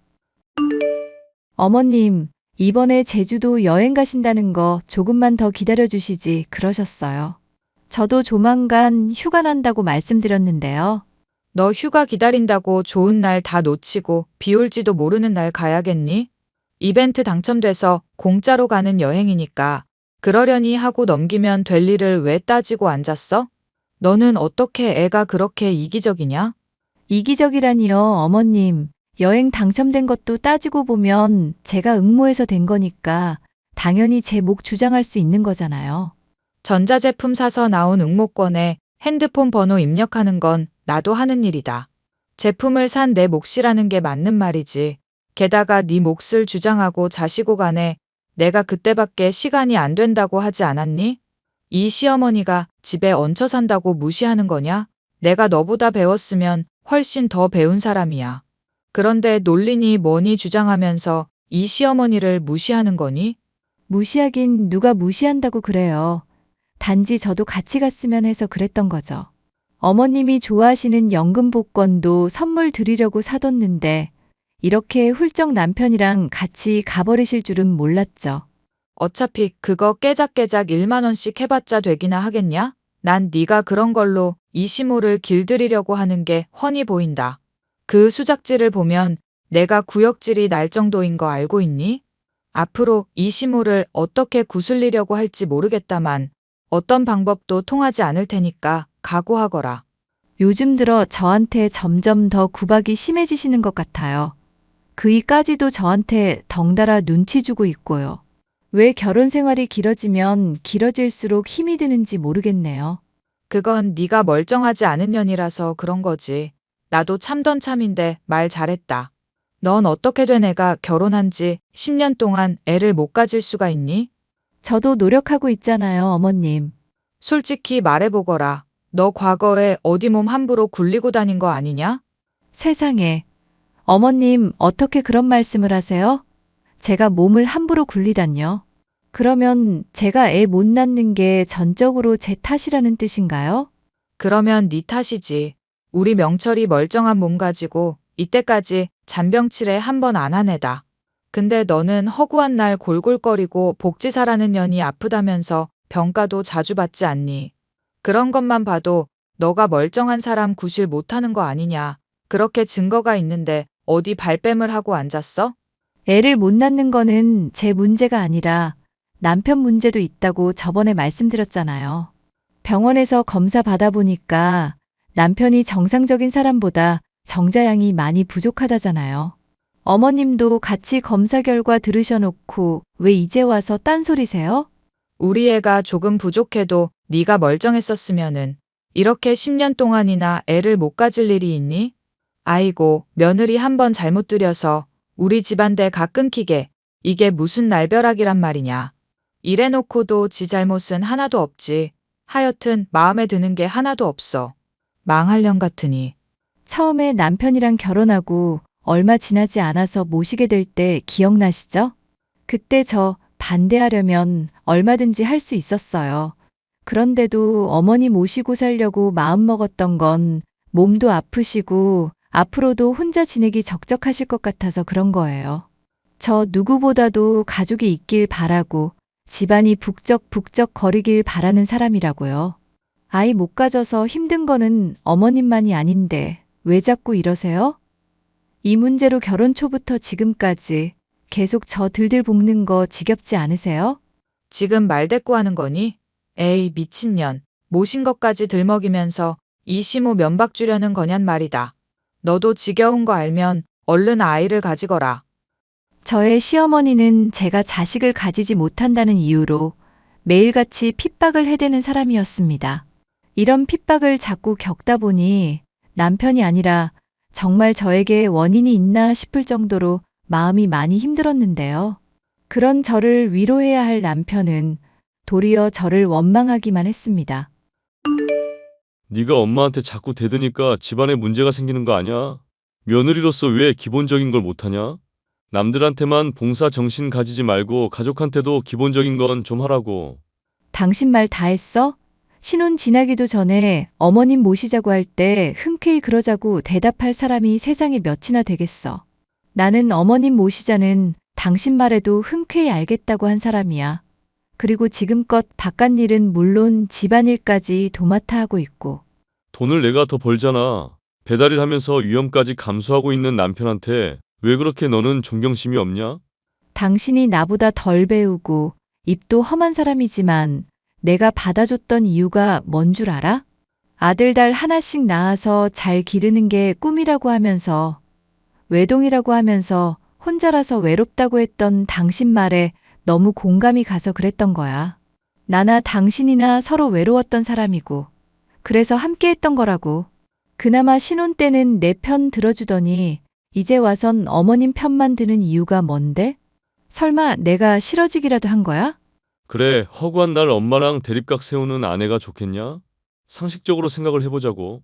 어머님, 이번에 제주도 여행 가신다는 거 조금만 더 기다려 주시지 그러셨어요. 저도 조만간 휴가 난다고 말씀드렸는데요. 너 휴가 기다린다고 좋은 날 다 놓치고 비 올지도 모르는 날 가야겠니? 이벤트 당첨돼서 공짜로 가는 여행이니까 그러려니 하고 넘기면 될 일을 왜 따지고 앉았어? 너는 어떻게 애가 그렇게 이기적이냐? 이기적이라니요, 어머님. 여행 당첨된 것도 따지고 보면 제가 응모해서 된 거니까 당연히 제 목 주장할 수 있는 거잖아요. 전자제품 사서 나온 응모권에 핸드폰 번호 입력하는 건 나도 하는 일이다. 제품을 산 내 몫이라는 게 맞는 말이지. 게다가 네 몫을 주장하고 자시고 가네. 내가 그때밖에 시간이 안 된다고 하지 않았니? 이 시어머니가 집에 얹혀 산다고 무시하는 거냐? 내가 너보다 배웠으면 훨씬 더 배운 사람이야. 그런데 논리니 뭐니 주장하면서 이 시어머니를 무시하는 거니? 무시하긴 누가 무시한다고 그래요. 단지 저도 같이 갔으면 해서 그랬던 거죠. 어머님이 좋아하시는 연금 복권도 선물 드리려고 사뒀는데 이렇게 훌쩍 남편이랑 같이 가버리실 줄은 몰랐죠. 어차피 그거 깨작깨작 1만 원씩 해봤자 되기나 하겠냐? 난 네가 그런 걸로 이 시모를 길들이려고 하는 게 훤히 보인다. 그 수작질을 보면 내가 구역질이 날 정도인 거 알고 있니? 앞으로 이 시모를 어떻게 구슬리려고 할지 모르겠다만 어떤 방법도 통하지 않을 테니까 각오하거라. 요즘 들어 저한테 점점 더 구박이 심해지시는 것 같아요. 그이까지도 저한테 덩달아 눈치 주고 있고요. 왜 결혼 생활이 길어지면 길어질수록 힘이 드는지 모르겠네요. 그건 네가 멀쩡하지 않은 년이라서 그런 거지. 나도 참던 참인데 말 잘했다. 넌 어떻게 된 애가 결혼한 지 10년 동안 애를 못 가질 수가 있니? 저도 노력하고 있잖아요, 어머님. 솔직히 말해보거라. 너 과거에 어디 몸 함부로 굴리고 다닌 거 아니냐? 세상에. 어머님, 어떻게 그런 말씀을 하세요? 제가 몸을 함부로 굴리다뇨? 그러면 제가 애 못 낳는 게 전적으로 제 탓이라는 뜻인가요? 그러면 네 탓이지. 우리 명철이 멀쩡한 몸 가지고 이때까지 잔병치레 한 번 안 한 애다. 근데 너는 허구한 날 골골거리고 복지사라는 년이 아프다면서 병가도 자주 받지 않니? 그런 것만 봐도 너가 멀쩡한 사람 구실 못하는 거 아니냐. 그렇게 증거가 있는데 어디 발뺌을 하고 앉았어? 애를 못 낳는 거는 제 문제가 아니라 남편 문제도 있다고 저번에 말씀드렸잖아요. 병원에서 검사 받아보니까 남편이 정상적인 사람보다 정자양이 많이 부족하다잖아요. 어머님도 같이 검사 결과 들으셔놓고 왜 이제 와서 딴소리세요? 우리 애가 조금 부족해도 네가 멀쩡했었으면은 이렇게 10년 동안이나 애를 못 가질 일이 있니? 아이고, 며느리 한 번 잘못 들여서 우리 집안대 가 끊기게. 이게 무슨 날벼락이란 말이냐. 이래놓고도 지 잘못은 하나도 없지. 하여튼 마음에 드는 게 하나도 없어. 망할 년 같으니. 처음에 남편이랑 결혼하고 얼마 지나지 않아서 모시게 될 때 기억나시죠? 그때 저 반대하려면 얼마든지 할 수 있었어요. 그런데도 어머니 모시고 살려고 마음먹었던 건 몸도 아프시고 앞으로도 혼자 지내기 적적하실 것 같아서 그런 거예요. 저 누구보다도 가족이 있길 바라고 집안이 북적북적 거리길 바라는 사람이라고요. 아이 못 가져서 힘든 거는 어머님만이 아닌데 왜 자꾸 이러세요? 이 문제로 결혼 초부터 지금까지 계속 저 들들 볶는 거 지겹지 않으세요? 지금 말대꾸하는 거니? 에이, 미친년. 모신 것까지 들먹이면서 이 시모 면박 주려는 거냔 말이다. 너도 지겨운 거 알면 얼른 아이를 가지거라. 저의 시어머니는 제가 자식을 가지지 못한다는 이유로 매일같이 핍박을 해대는 사람이었습니다. 이런 핍박을 자꾸 겪다 보니 남편이 아니라 정말 저에게 원인이 있나 싶을 정도로 마음이 많이 힘들었는데요. 그런 저를 위로해야 할 남편은 도리어 저를 원망하기만 했습니다. 네가 엄마한테 자꾸 대드니까 집안에 문제가 생기는 거 아니야? 며느리로서 왜 기본적인 걸 못하냐? 남들한테만 봉사 정신 가지지 말고 가족한테도 기본적인 건 좀 하라고. 당신 말 다 했어? 신혼 지나기도 전에 어머님 모시자고 할 때 흔쾌히 그러자고 대답할 사람이 세상에 몇이나 되겠어. 나는 어머님 모시자는 당신 말에도 흔쾌히 알겠다고 한 사람이야. 그리고 지금껏 바깥일은 물론 집안일까지 도맡아 하고 있고. 돈을 내가 더 벌잖아. 배달일 하면서 위험까지 감수하고 있는 남편한테 왜 그렇게 너는 존경심이 없냐? 당신이 나보다 덜 배우고 입도 험한 사람이지만 내가 받아줬던 이유가 뭔 줄 알아? 아들, 딸 하나씩 낳아서 잘 기르는 게 꿈이라고 하면서 외동이라고 하면서 혼자라서 외롭다고 했던 당신 말에 너무 공감이 가서 그랬던 거야. 나나 당신이나 서로 외로웠던 사람이고 그래서 함께 했던 거라고. 그나마 신혼 때는 내 편 들어주더니 이제 와선 어머님 편만 드는 이유가 뭔데? 설마 내가 싫어지기라도 한 거야? 그래, 허구한 날 엄마랑 대립각 세우는 아내가 좋겠냐? 상식적으로 생각을 해보자고.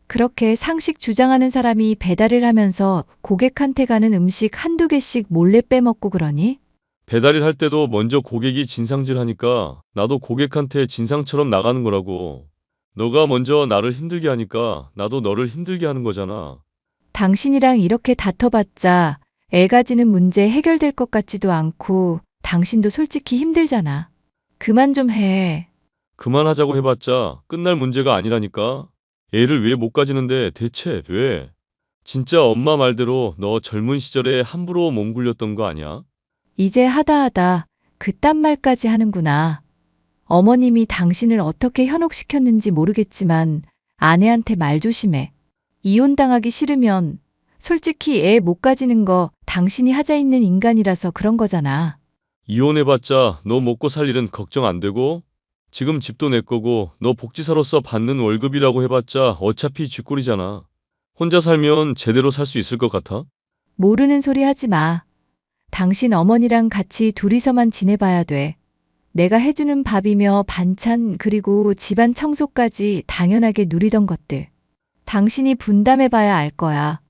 그렇게 상식 주장하는 사람이 배달을 하면서 고객한테 가는 음식 한두 개씩 몰래 빼먹고 그러니? 배달일 할 때도 먼저 고객이 진상질 하니까 나도 고객한테 진상처럼 나가는 거라고. 너가 먼저 나를 힘들게 하니까 나도 너를 힘들게 하는 거잖아. 당신이랑 이렇게 다퉈봤자 애 가지는 문제 해결될 것 같지도 않고 당신도 솔직히 힘들잖아. 그만 좀 해. 그만하자고 해봤자 끝날 문제가 아니라니까. 애를 왜 못 가지는데 대체 왜? 진짜 엄마 말대로 너 젊은 시절에 함부로 몸 굴렸던 거 아니야? 이제 하다 그딴 말까지 하는구나. 어머님이 당신을 어떻게 현혹시켰는지 모르겠지만 아내한테 말 조심해. 이혼당하기 싫으면 솔직히 애 못 가지는 거 당신이 하자 있는 인간이라서 그런 거잖아. 이혼해봤자 너 먹고 살 일은 걱정 안 되고 지금 집도 내 거고 너 복지사로서 받는 월급이라고 해봤자 어차피 쥐꼬리잖아. 혼자 살면 제대로 살 수 있을 것 같아? 모르는 소리 하지 마. 당신 어머니랑 같이 둘이서만 지내봐야 돼. 내가 해주는 밥이며 반찬 그리고 집안 청소까지 당연하게 누리던 것들. 당신이 분담해봐야 알 거야.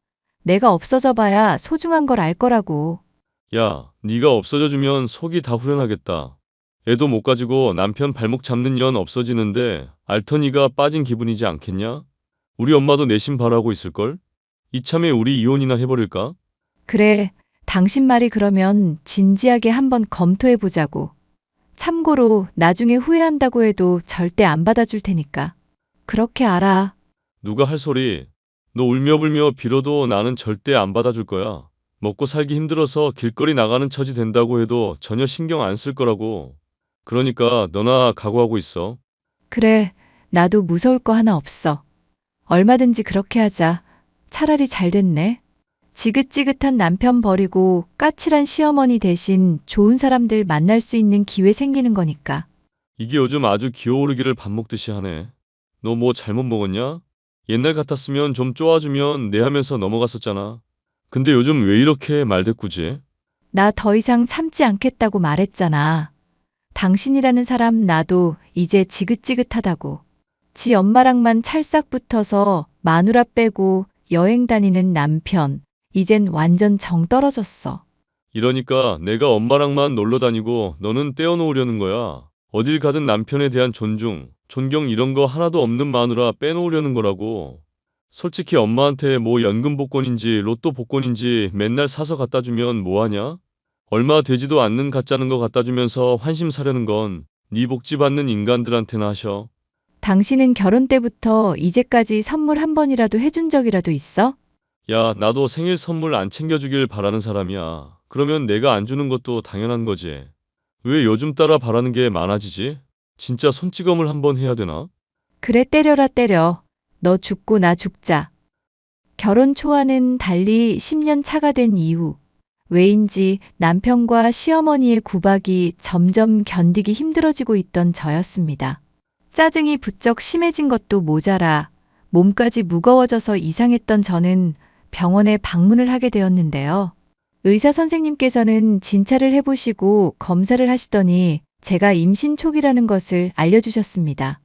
내가 없어져 봐야 소중한 걸 알 거라고. 야, 네가 없어져 주면 속이 다 후련하겠다. 애도 못 가지고 남편 발목 잡는 년 없어지는데 알턴이가 빠진 기분이지 않겠냐? 우리 엄마도 내심 바라고 있을걸? 이참에 우리 이혼이나 해버릴까? 그래, 당신 말이 그러면 진지하게 한번 검토해보자고. 참고로 나중에 후회한다고 해도 절대 안 받아줄 테니까. 그렇게 알아. 누가 할 소리? 너 울며불며 빌어도 나는 절대 안 받아줄 거야. 먹고 살기 힘들어서 길거리 나가는 처지 된다고 해도 전혀 신경 안 쓸 거라고. 그러니까 너나 각오하고 있어. 그래, 나도 무서울 거 하나 없어. 얼마든지 그렇게 하자. 차라리 잘 됐네. 지긋지긋한 남편 버리고 까칠한 시어머니 대신 좋은 사람들 만날 수 있는 기회 생기는 거니까. 이게 요즘 아주 기어오르기를 밥 먹듯이 하네. 너 뭐 잘못 먹었냐? 옛날 같았으면 좀 쪼아주면 내 하면서 넘어갔었잖아. 근데 요즘 왜 이렇게 말대꾸지? 나 더 이상 참지 않겠다고 말했잖아. 당신이라는 사람 나도 이제 지긋지긋하다고. 지 엄마랑만 찰싹 붙어서 마누라 빼고 여행 다니는 남편. 이젠 완전 정 떨어졌어. 이러니까 내가 엄마랑만 놀러 다니고 너는 떼어놓으려는 거야. 어딜 가든 남편에 대한 존경 이런 거 하나도 없는 마누라 빼놓으려는 거라고. 솔직히 엄마한테 뭐 연금 복권인지 로또 복권인지 맨날 사서 갖다 주면 뭐하냐? 얼마 되지도 않는 가짜는 거 갖다 주면서 환심 사려는 건 네 복지 받는 인간들한테나 하셔. 당신은 결혼 때부터 이제까지 선물 한 번이라도 해준 적이라도 있어? 야, 나도 생일 선물 안 챙겨주길 바라는 사람이야. 그러면 내가 안 주는 것도 당연한 거지. 왜 요즘 따라 바라는 게 많아지지? 진짜 손찌검을 한번 해야 되나? 그래 때려라 때려. 너 죽고 나 죽자. 결혼 초와는 달리 10년 차가 된 이후 왜인지 남편과 시어머니의 구박이 점점 견디기 힘들어지고 있던 저였습니다. 짜증이 부쩍 심해진 것도 모자라 몸까지 무거워져서 이상했던 저는 병원에 방문을 하게 되었는데요. 의사 선생님께서는 진찰을 해보시고 검사를 하시더니 제가 임신 초기라는 것을 알려주셨습니다.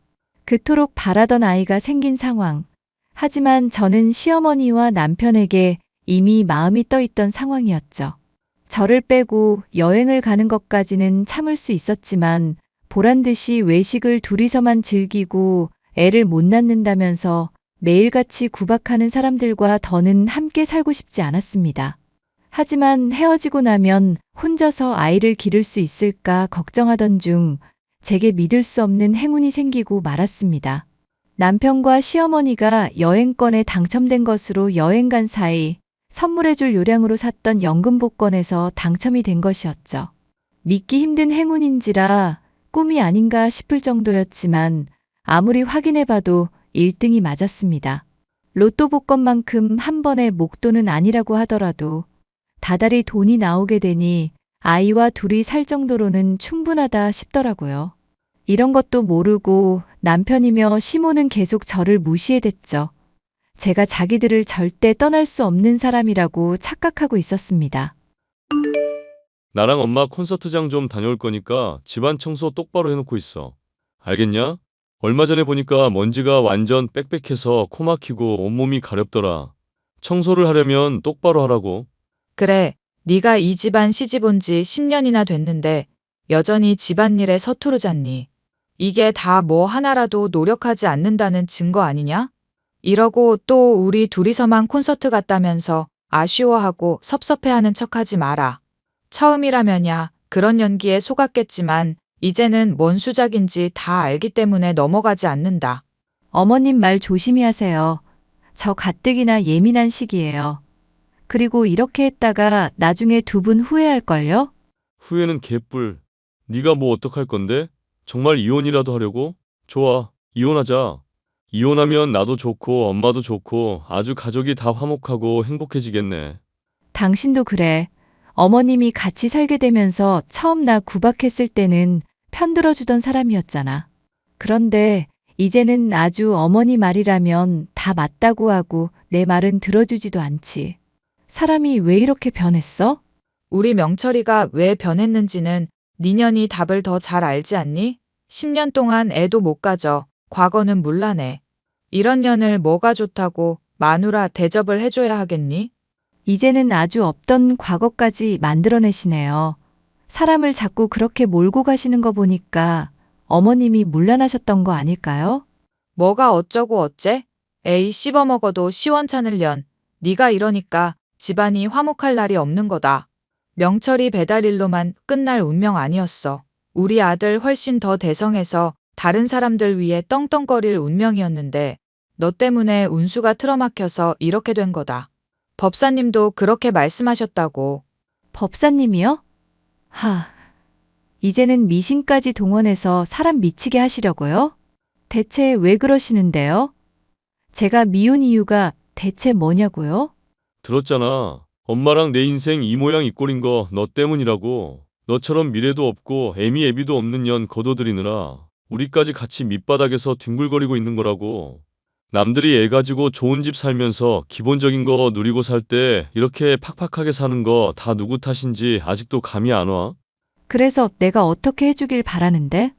그토록 바라던 아이가 생긴 상황. 하지만 저는 시어머니와 남편에게 이미 마음이 떠 있던 상황이었죠. 저를 빼고 여행을 가는 것까지는 참을 수 있었지만 보란 듯이 외식을 둘이서만 즐기고 애를 못 낳는다면서 매일같이 구박하는 사람들과 더는 함께 살고 싶지 않았습니다. 하지만 헤어지고 나면 혼자서 아이를 기를 수 있을까 걱정하던 중 제게 믿을 수 없는 행운이 생기고 말았습니다. 남편과 시어머니가 여행권에 당첨된 것으로 여행 간 사이 선물해줄 요량으로 샀던 연금 복권에서 당첨이 된 것이었죠. 믿기 힘든 행운인지라 꿈이 아닌가 싶을 정도였지만 아무리 확인해봐도 1등이 맞았습니다. 로또 복권만큼 한 번의 목돈은 아니라고 하더라도 다달이 돈이 나오게 되니 아이와 둘이 살 정도로는 충분하다 싶더라고요. 이런 것도 모르고 남편이며 시모는 계속 저를 무시해댔죠. 제가 자기들을 절대 떠날 수 없는 사람이라고 착각하고 있었습니다. 나랑 엄마 콘서트장 좀 다녀올 거니까 집안 청소 똑바로 해놓고 있어. 알겠냐? 얼마 전에 보니까 먼지가 완전 빽빽해서 코 막히고 온몸이 가렵더라. 청소를 하려면 똑바로 하라고. 그래, 네가 이 집안 시집 온 지 10년이나 됐는데 여전히 집안일에 서투르잖니. 이게 다 뭐 하나라도 노력하지 않는다는 증거 아니냐? 이러고 또 우리 둘이서만 콘서트 갔다면서 아쉬워하고 섭섭해하는 척하지 마라. 처음이라면야 그런 연기에 속았겠지만 이제는 뭔 수작인지 다 알기 때문에 넘어가지 않는다. 어머님 말 조심히 하세요. 저 가뜩이나 예민한 시기예요. 그리고 이렇게 했다가 나중에 두 분 후회할걸요? 후회는 개뿔. 네가 뭐 어떡할 건데? 정말 이혼이라도 하려고? 좋아, 이혼하자. 이혼하면 나도 좋고 엄마도 좋고 아주 가족이 다 화목하고 행복해지겠네. 당신도 그래. 어머님이 같이 살게 되면서 처음 나 구박했을 때는 편들어주던 사람이었잖아. 그런데 이제는 아주 어머니 말이라면 다 맞다고 하고 내 말은 들어주지도 않지. 사람이 왜 이렇게 변했어? 우리 명철이가 왜 변했는지는 니년이 답을 더 잘 알지 않니? 10년 동안 애도 못 가져. 과거는 문란해. 이런 년을 뭐가 좋다고 마누라 대접을 해줘야 하겠니? 이제는 아주 없던 과거까지 만들어내시네요. 사람을 자꾸 그렇게 몰고 가시는 거 보니까 어머님이 문란하셨던 거 아닐까요? 뭐가 어쩌고 어째? 에이 씹어먹어도 시원찮을 년. 네가 이러니까 집안이 화목할 날이 없는 거다. 명철이 배달일로만 끝날 운명 아니었어. 우리 아들 훨씬 더 대성해서 다른 사람들 위해 떵떵거릴 운명이었는데 너 때문에 운수가 틀어막혀서 이렇게 된 거다. 법사님도 그렇게 말씀하셨다고. 법사님이요? 이제는 미신까지 동원해서 사람 미치게 하시려고요? 대체 왜 그러시는데요? 제가 미운 이유가 대체 뭐냐고요? 들었잖아. 엄마랑 내 인생 이 모양 이 꼴인 거 너 때문이라고. 너처럼 미래도 없고 애미 애비도 없는 년 거둬들이느라 우리까지 같이 밑바닥에서 뒹굴거리고 있는 거라고. 남들이 애 가지고 좋은 집 살면서 기본적인 거 누리고 살 때 이렇게 팍팍하게 사는 거 다 누구 탓인지 아직도 감이 안 와? 그래서 내가 어떻게 해주길 바라는데?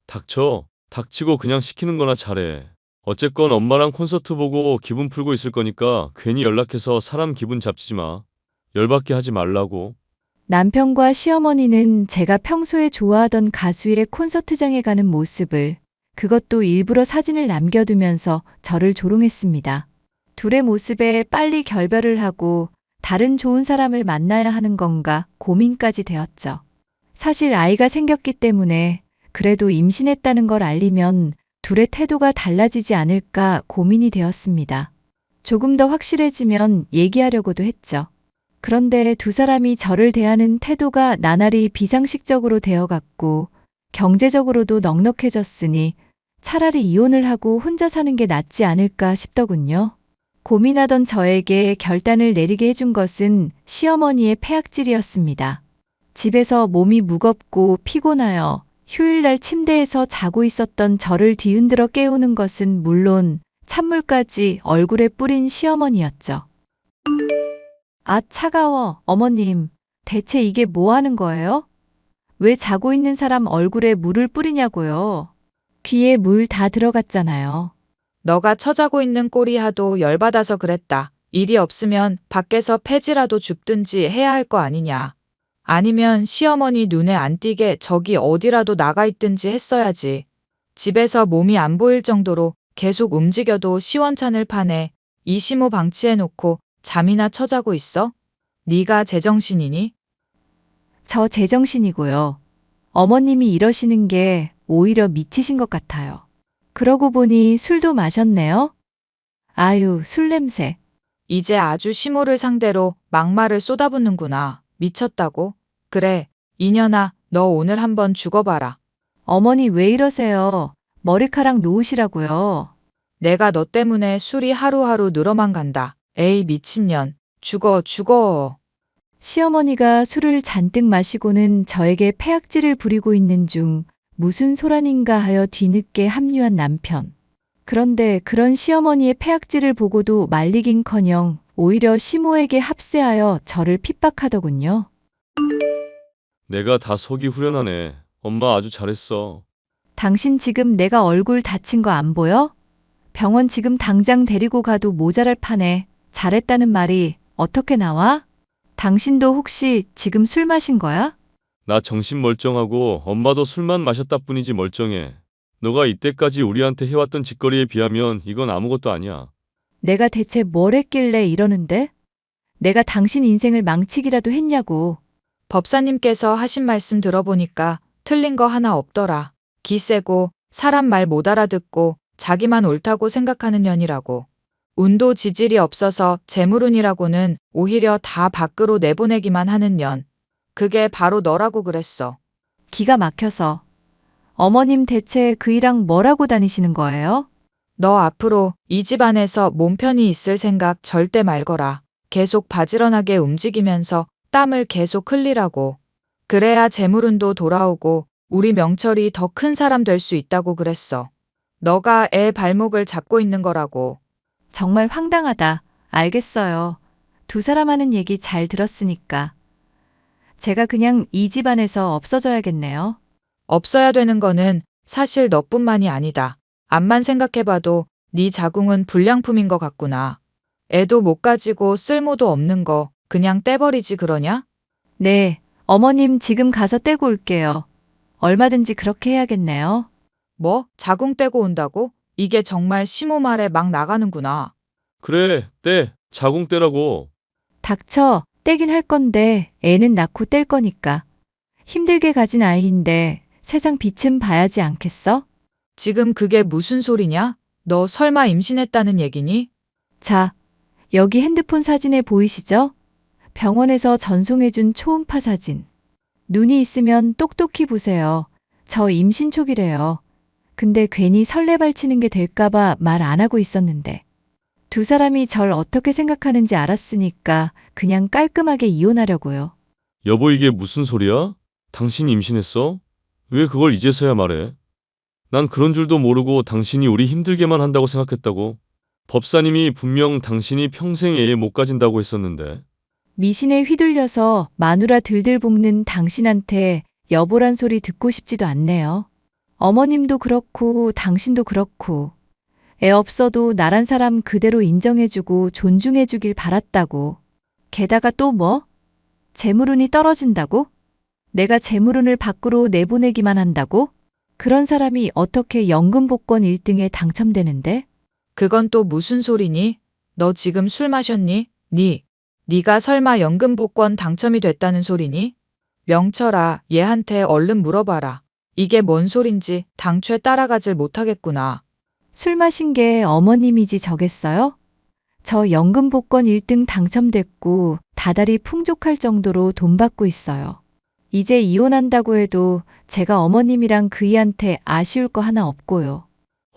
닥쳐. 닥치고 그냥 시키는 거나 잘해. 어쨌건 엄마랑 콘서트 보고 기분 풀고 있을 거니까 괜히 연락해서 사람 기분 잡치지 마. 열받게 하지 말라고. 남편과 시어머니는 제가 평소에 좋아하던 가수의 콘서트장에 가는 모습을, 그것도 일부러 사진을 남겨두면서 저를 조롱했습니다. 둘의 모습에 빨리 결별을 하고 다른 좋은 사람을 만나야 하는 건가 고민까지 되었죠. 사실 아이가 생겼기 때문에 그래도 임신했다는 걸 알리면 둘의 태도가 달라지지 않을까 고민이 되었습니다. 조금 더 확실해지면 얘기하려고도 했죠. 그런데 두 사람이 저를 대하는 태도가 나날이 비상식적으로 되어갔고 경제적으로도 넉넉해졌으니 차라리 이혼을 하고 혼자 사는 게 낫지 않을까 싶더군요. 고민하던 저에게 결단을 내리게 해준 것은 시어머니의 폐악질이었습니다. 집에서 몸이 무겁고 피곤하여 휴일날 침대에서 자고 있었던 저를 뒤흔들어 깨우는 것은 물론 찬물까지 얼굴에 뿌린 시어머니였죠. 아, 차가워. 어머님, 대체 이게 뭐 하는 거예요? 왜 자고 있는 사람 얼굴에 물을 뿌리냐고요? 귀에 물 다 들어갔잖아요. 너가 처자고 있는 꼴이 하도 열받아서 그랬다. 일이 없으면 밖에서 폐지라도 줍든지 해야 할 거 아니냐. 아니면 시어머니 눈에 안 띄게 저기 어디라도 나가 있든지 했어야지. 집에서 몸이 안 보일 정도로 계속 움직여도 시원찮을 판에 이시모 방치해놓고 잠이나 쳐자고 있어? 네가 제정신이니? 저 제정신이고요. 어머님이 이러시는 게 오히려 미치신 것 같아요. 그러고 보니 술도 마셨네요? 아유, 술 냄새. 이제 아주 시모를 상대로 막말을 쏟아붓는구나. 미쳤다고? 그래, 이년아, 너 오늘 한번 죽어봐라. 어머니 왜 이러세요? 머리카락 놓으시라고요. 내가 너 때문에 술이 하루하루 늘어만 간다. 에이 미친년. 죽어. 시어머니가 술을 잔뜩 마시고는 저에게 폐악질을 부리고 있는 중 무슨 소란인가 하여 뒤늦게 합류한 남편. 그런데 그런 시어머니의 폐악질을 보고도 말리긴커녕 오히려 시모에게 합세하여 저를 핍박하더군요. 내가 다 속이 후련하네. 엄마 아주 잘했어. 당신 지금 내가 얼굴 다친 거 안 보여? 병원 지금 당장 데리고 가도 모자랄 판에 잘했다는 말이 어떻게 나와? 당신도 혹시 지금 술 마신 거야? 나 정신 멀쩡하고 엄마도 술만 마셨다 뿐이지 멀쩡해. 너가 이때까지 우리한테 해왔던 짓거리에 비하면 이건 아무것도 아니야. 내가 대체 뭘 했길래 이러는데? 내가 당신 인생을 망치기라도 했냐고. 법사님께서 하신 말씀 들어보니까 틀린 거 하나 없더라. 기 세고 사람 말 못 알아듣고 자기만 옳다고 생각하는 년이라고. 운도 지질이 없어서 재물운이라고는 오히려 다 밖으로 내보내기만 하는 년. 그게 바로 너라고 그랬어. 기가 막혀서. 어머님 대체 그이랑 뭐라고 다니시는 거예요? 너 앞으로 이 집안에서 몸 편히 있을 생각 절대 말거라. 계속 바지런하게 움직이면서 땀을 계속 흘리라고. 그래야 재물운도 돌아오고 우리 명철이 더 큰 사람 될 수 있다고 그랬어. 너가 애 발목을 잡고 있는 거라고. 정말 황당하다. 알겠어요. 두 사람 하는 얘기 잘 들었으니까. 제가 그냥 이 집안에서 없어져야겠네요. 없어야 되는 거는 사실 너뿐만이 아니다. 암만 생각해봐도 네 자궁은 불량품인 것 같구나. 애도 못 가지고 쓸모도 없는 거 그냥 떼버리지 그러냐? 네, 어머님 지금 가서 떼고 올게요. 얼마든지 그렇게 해야겠네요. 뭐? 자궁 떼고 온다고? 이게 정말 시모 말에 막 나가는구나. 그래, 떼. 자궁 떼라고. 닥쳐, 떼긴 할 건데 애는 낳고 뗄 거니까. 힘들게 가진 아이인데 세상 빛은 봐야지 않겠어? 지금 그게 무슨 소리냐? 너 설마 임신했다는 얘기니? 자, 여기 핸드폰 사진에 보이시죠? 병원에서 전송해준 초음파 사진. 눈이 있으면 똑똑히 보세요. 저 임신 초기래요. 근데 괜히 설레발치는 게 될까봐 말 안 하고 있었는데. 두 사람이 절 어떻게 생각하는지 알았으니까 그냥 깔끔하게 이혼하려고요. 여보, 이게 무슨 소리야? 당신 임신했어? 왜 그걸 이제서야 말해? 난 그런 줄도 모르고 당신이 우리 힘들게만 한다고 생각했다고. 법사님이 분명 당신이 평생 애 못 가진다고 했었는데. 미신에 휘둘려서 마누라 들들 볶는 당신한테 여보란 소리 듣고 싶지도 않네요. 어머님도 그렇고 당신도 그렇고 애 없어도 나란 사람 그대로 인정해주고 존중해주길 바랐다고. 게다가 또 뭐? 재물운이 떨어진다고? 내가 재물운을 밖으로 내보내기만 한다고? 그런 사람이 어떻게 연금복권 1등에 당첨되는데? 그건 또 무슨 소리니? 너 지금 술 마셨니? 네가 설마 연금복권 당첨이 됐다는 소리니? 명철아, 얘한테 얼른 물어봐라. 이게 뭔 소린지 당최 따라가질 못하겠구나. 술 마신 게 어머님이지 저겠어요? 저 연금복권 1등 당첨됐고 다달이 풍족할 정도로 돈 받고 있어요. 이제 이혼한다고 해도 제가 어머님이랑 그이한테 아쉬울 거 하나 없고요.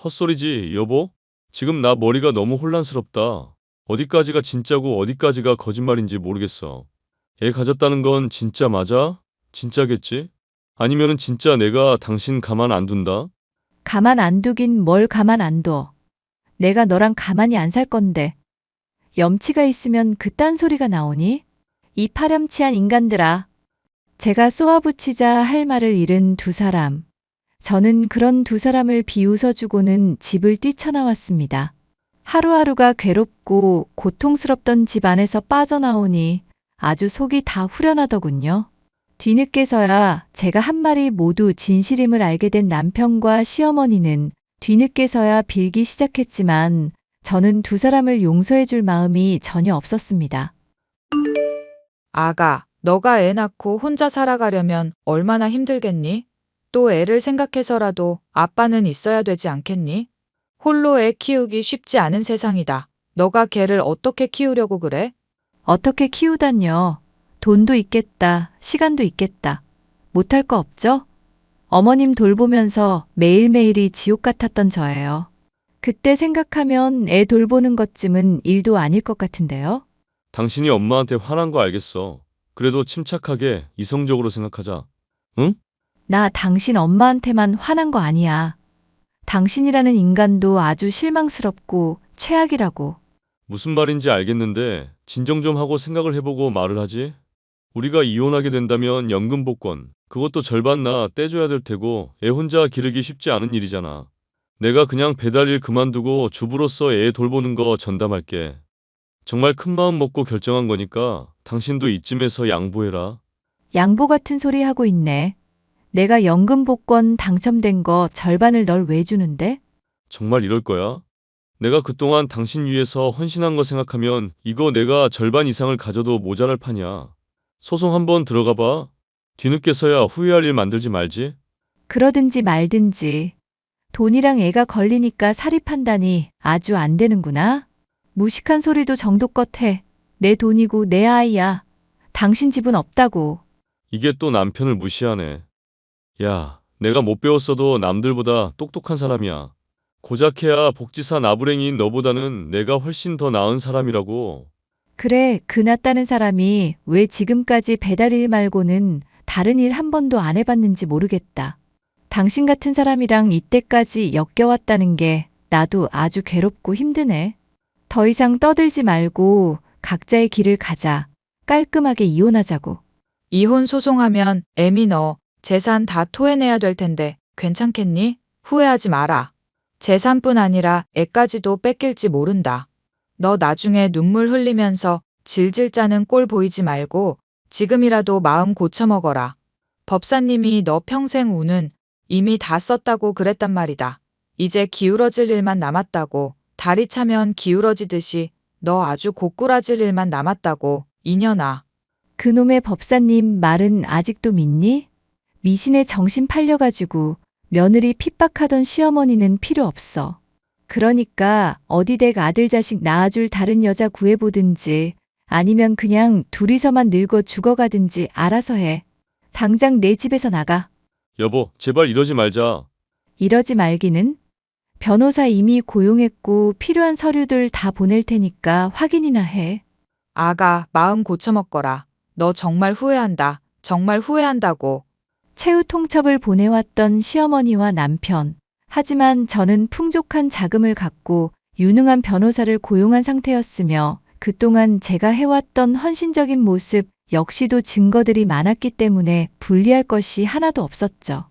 헛소리지, 여보? 지금 나 머리가 너무 혼란스럽다. 어디까지가 진짜고 어디까지가 거짓말인지 모르겠어. 애 가졌다는 건 진짜 맞아? 진짜겠지? 아니면은 진짜 내가 당신 가만 안 둔다? 가만 안 두긴 뭘 가만 안 둬. 내가 너랑 가만히 안 살 건데. 염치가 있으면 그딴 소리가 나오니? 이 파렴치한 인간들아. 제가 쏘아붙이자 할 말을 잃은 두 사람. 저는 그런 두 사람을 비웃어주고는 집을 뛰쳐나왔습니다. 하루하루가 괴롭고 고통스럽던 집 안에서 빠져나오니 아주 속이 다 후련하더군요. 뒤늦게서야 제가 한 말이 모두 진실임을 알게 된 남편과 시어머니는 뒤늦게서야 빌기 시작했지만 저는 두 사람을 용서해 줄 마음이 전혀 없었습니다. 아가, 너가 애 낳고 혼자 살아가려면 얼마나 힘들겠니? 또 애를 생각해서라도 아빠는 있어야 되지 않겠니? 홀로 애 키우기 쉽지 않은 세상이다. 너가 걔를 어떻게 키우려고 그래? 어떻게 키우단요. 돈도 있겠다, 시간도 있겠다. 못할 거 없죠? 어머님 돌보면서 매일매일이 지옥 같았던 저예요. 그때 생각하면 애 돌보는 것쯤은 일도 아닐 것 같은데요. 당신이 엄마한테 화난 거 알겠어. 그래도 침착하게 이성적으로 생각하자. 응? 나 당신 엄마한테만 화난 거 아니야. 당신이라는 인간도 아주 실망스럽고 최악이라고. 무슨 말인지 알겠는데 진정 좀 하고 생각을 해보고 말을 하지. 우리가 이혼하게 된다면 연금복권, 그것도 절반 나 떼줘야 될 테고 애 혼자 기르기 쉽지 않은 일이잖아. 내가 그냥 배달일 그만두고 주부로서 애 돌보는 거 전담할게. 정말 큰 마음 먹고 결정한 거니까 당신도 이쯤에서 양보해라. 양보 같은 소리 하고 있네. 내가 연금복권 당첨된 거 절반을 널 왜 주는데? 정말 이럴 거야? 내가 그동안 당신 위해서 헌신한 거 생각하면 이거 내가 절반 이상을 가져도 모자랄 판이야. 소송 한번 들어가 봐. 뒤늦게서야 후회할 일 만들지 말지. 그러든지 말든지. 돈이랑 애가 걸리니까 살이 판다니 아주 안 되는구나. 무식한 소리도 정도껏 해. 내 돈이고 내 아이야. 당신 집은 없다고. 이게 또 남편을 무시하네. 야, 내가 못 배웠어도 남들보다 똑똑한 사람이야. 고작해야 복지사 나부랭이인 너보다는 내가 훨씬 더 나은 사람이라고. 그래, 그 낫다는 사람이 왜 지금까지 배달일 말고는 다른 일 한 번도 안 해봤는지 모르겠다. 당신 같은 사람이랑 이때까지 엮여왔다는 게 나도 아주 괴롭고 힘드네. 더 이상 떠들지 말고 각자의 길을 가자. 깔끔하게 이혼하자고. 이혼 소송하면 애미 너 재산 다 토해내야 될 텐데 괜찮겠니? 후회하지 마라. 재산뿐 아니라 애까지도 뺏길지 모른다. 너 나중에 눈물 흘리면서 질질 짜는 꼴 보이지 말고 지금이라도 마음 고쳐먹어라. 법사님이 너 평생 운은 이미 다 썼다고 그랬단 말이다. 이제 기울어질 일만 남았다고. 다리 차면 기울어지듯이 너 아주 고꾸라질 일만 남았다고. 이년아. 그놈의 법사님 말은 아직도 믿니? 미신에 정신 팔려가지고 며느리 핍박하던 시어머니는 필요 없어. 그러니까 어디 댁 아들 자식 낳아줄 다른 여자 구해보든지 아니면 그냥 둘이서만 늙어 죽어가든지 알아서 해. 당장 내 집에서 나가. 여보, 제발 이러지 말자. 이러지 말기는. 변호사 이미 고용했고 필요한 서류들 다 보낼 테니까 확인이나 해. 아가, 마음 고쳐먹거라. 너 정말 후회한다. 정말 후회한다고. 최후 통첩을 보내왔던 시어머니와 남편. 하지만 저는 풍족한 자금을 갖고 유능한 변호사를 고용한 상태였으며 그동안 제가 해왔던 헌신적인 모습 역시도 증거들이 많았기 때문에 불리할 것이 하나도 없었죠.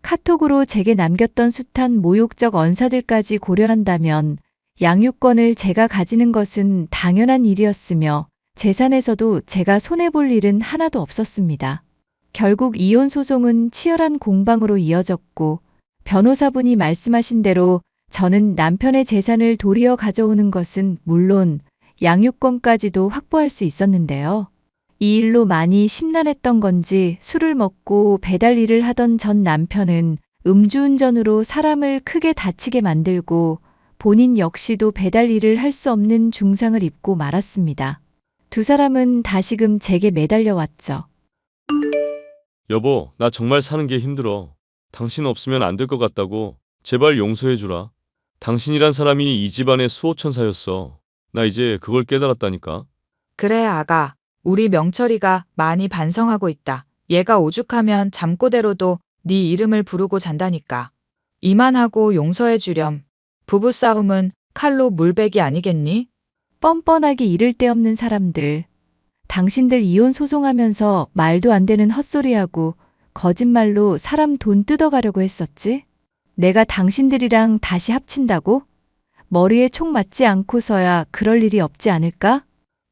카톡으로 제게 남겼던 숱한 모욕적 언사들까지 고려한다면 양육권을 제가 가지는 것은 당연한 일이었으며 재산에서도 제가 손해볼 일은 하나도 없었습니다. 결국 이혼 소송은 치열한 공방으로 이어졌고 변호사분이 말씀하신 대로 저는 남편의 재산을 도리어 가져오는 것은 물론 양육권까지도 확보할 수 있었는데요. 이 일로 많이 심란했던 건지 술을 먹고 배달 일을 하던 전 남편은 음주운전으로 사람을 크게 다치게 만들고 본인 역시도 배달 일을 할 수 없는 중상을 입고 말았습니다. 두 사람은 다시금 제게 매달려 왔죠. 여보, 나 정말 사는 게 힘들어. 당신 없으면 안 될 것 같다고. 제발 용서해주라. 당신이란 사람이 이 집안의 수호천사였어. 나 이제 그걸 깨달았다니까. 그래, 아가. 우리 명철이가 많이 반성하고 있다. 얘가 오죽하면 잠꼬대로도 네 이름을 부르고 잔다니까. 이만하고 용서해 주렴. 부부싸움은 칼로 물베기 아니겠니? 뻔뻔하게 이를 데 없는 사람들. 당신들 이혼 소송하면서 말도 안 되는 헛소리하고 거짓말로 사람 돈 뜯어가려고 했었지? 내가 당신들이랑 다시 합친다고? 머리에 총 맞지 않고서야 그럴 일이 없지 않을까?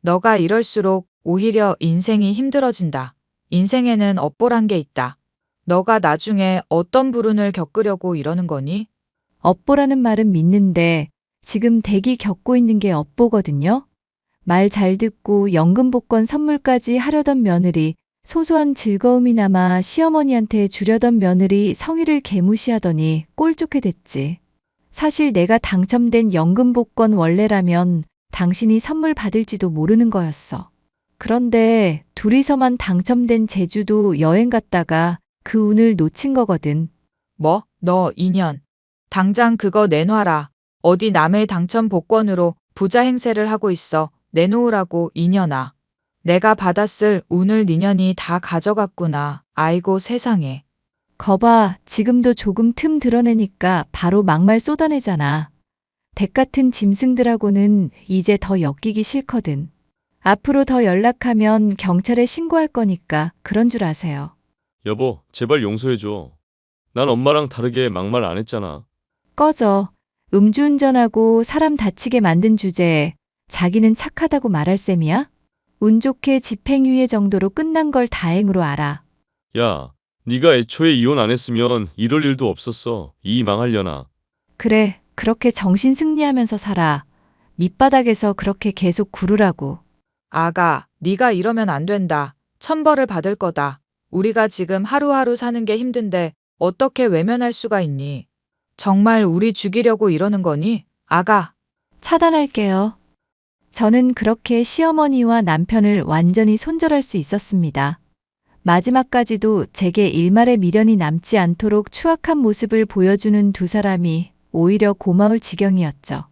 너가 이럴수록 오히려 인생이 힘들어진다. 인생에는 업보란 게 있다. 너가 나중에 어떤 불운을 겪으려고 이러는 거니? 업보라는 말은 믿는데 지금 댁이 겪고 있는 게 업보거든요. 말 잘 듣고 연금복권 선물까지 하려던 며느리, 소소한 즐거움이나마 시어머니한테 주려던 며느리 성의를 개무시하더니 꼴 좋게 됐지. 사실 내가 당첨된 연금복권 원래라면 당신이 선물 받을지도 모르는 거였어. 그런데 둘이서만 당첨된 제주도 여행 갔다가 그 운을 놓친 거거든. 뭐? 너 인연. 당장 그거 내놔라. 어디 남의 당첨 복권으로 부자 행세를 하고 있어. 내놓으라고 인연아. 내가 받았을 운을 니년이 다 가져갔구나. 아이고 세상에. 거봐, 지금도 조금 틈 드러내니까 바로 막말 쏟아내잖아. 댁 같은 짐승들하고는 이제 더 엮이기 싫거든. 앞으로 더 연락하면 경찰에 신고할 거니까 그런 줄 아세요. 여보, 제발 용서해줘. 난 엄마랑 다르게 막말 안 했잖아. 꺼져. 음주운전하고 사람 다치게 만든 주제에 자기는 착하다고 말할 셈이야? 운 좋게 집행유예 정도로 끝난 걸 다행으로 알아. 야, 네가 애초에 이혼 안 했으면 이럴 일도 없었어. 이 망하려나. 그래, 그렇게 정신 승리하면서 살아. 밑바닥에서 그렇게 계속 구르라고. 아가, 네가 이러면 안 된다. 천벌을 받을 거다. 우리가 지금 하루하루 사는 게 힘든데 어떻게 외면할 수가 있니? 정말 우리 죽이려고 이러는 거니? 아가. 차단할게요. 저는 그렇게 시어머니와 남편을 완전히 손절할 수 있었습니다. 마지막까지도 제게 일말의 미련이 남지 않도록 추악한 모습을 보여주는 두 사람이 오히려 고마울 지경이었죠.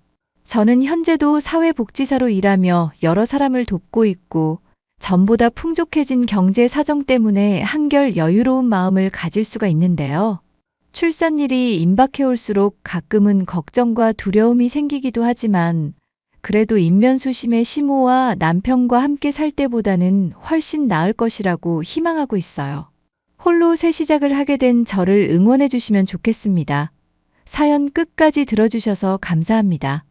저는 현재도 사회복지사로 일하며 여러 사람을 돕고 있고 전보다 풍족해진 경제 사정 때문에 한결 여유로운 마음을 가질 수가 있는데요. 출산일이 임박해 올수록 가끔은 걱정과 두려움이 생기기도 하지만 그래도 인면수심의 시모와 남편과 함께 살 때보다는 훨씬 나을 것이라고 희망하고 있어요. 홀로 새 시작을 하게 된 저를 응원해 주시면 좋겠습니다. 사연 끝까지 들어주셔서 감사합니다.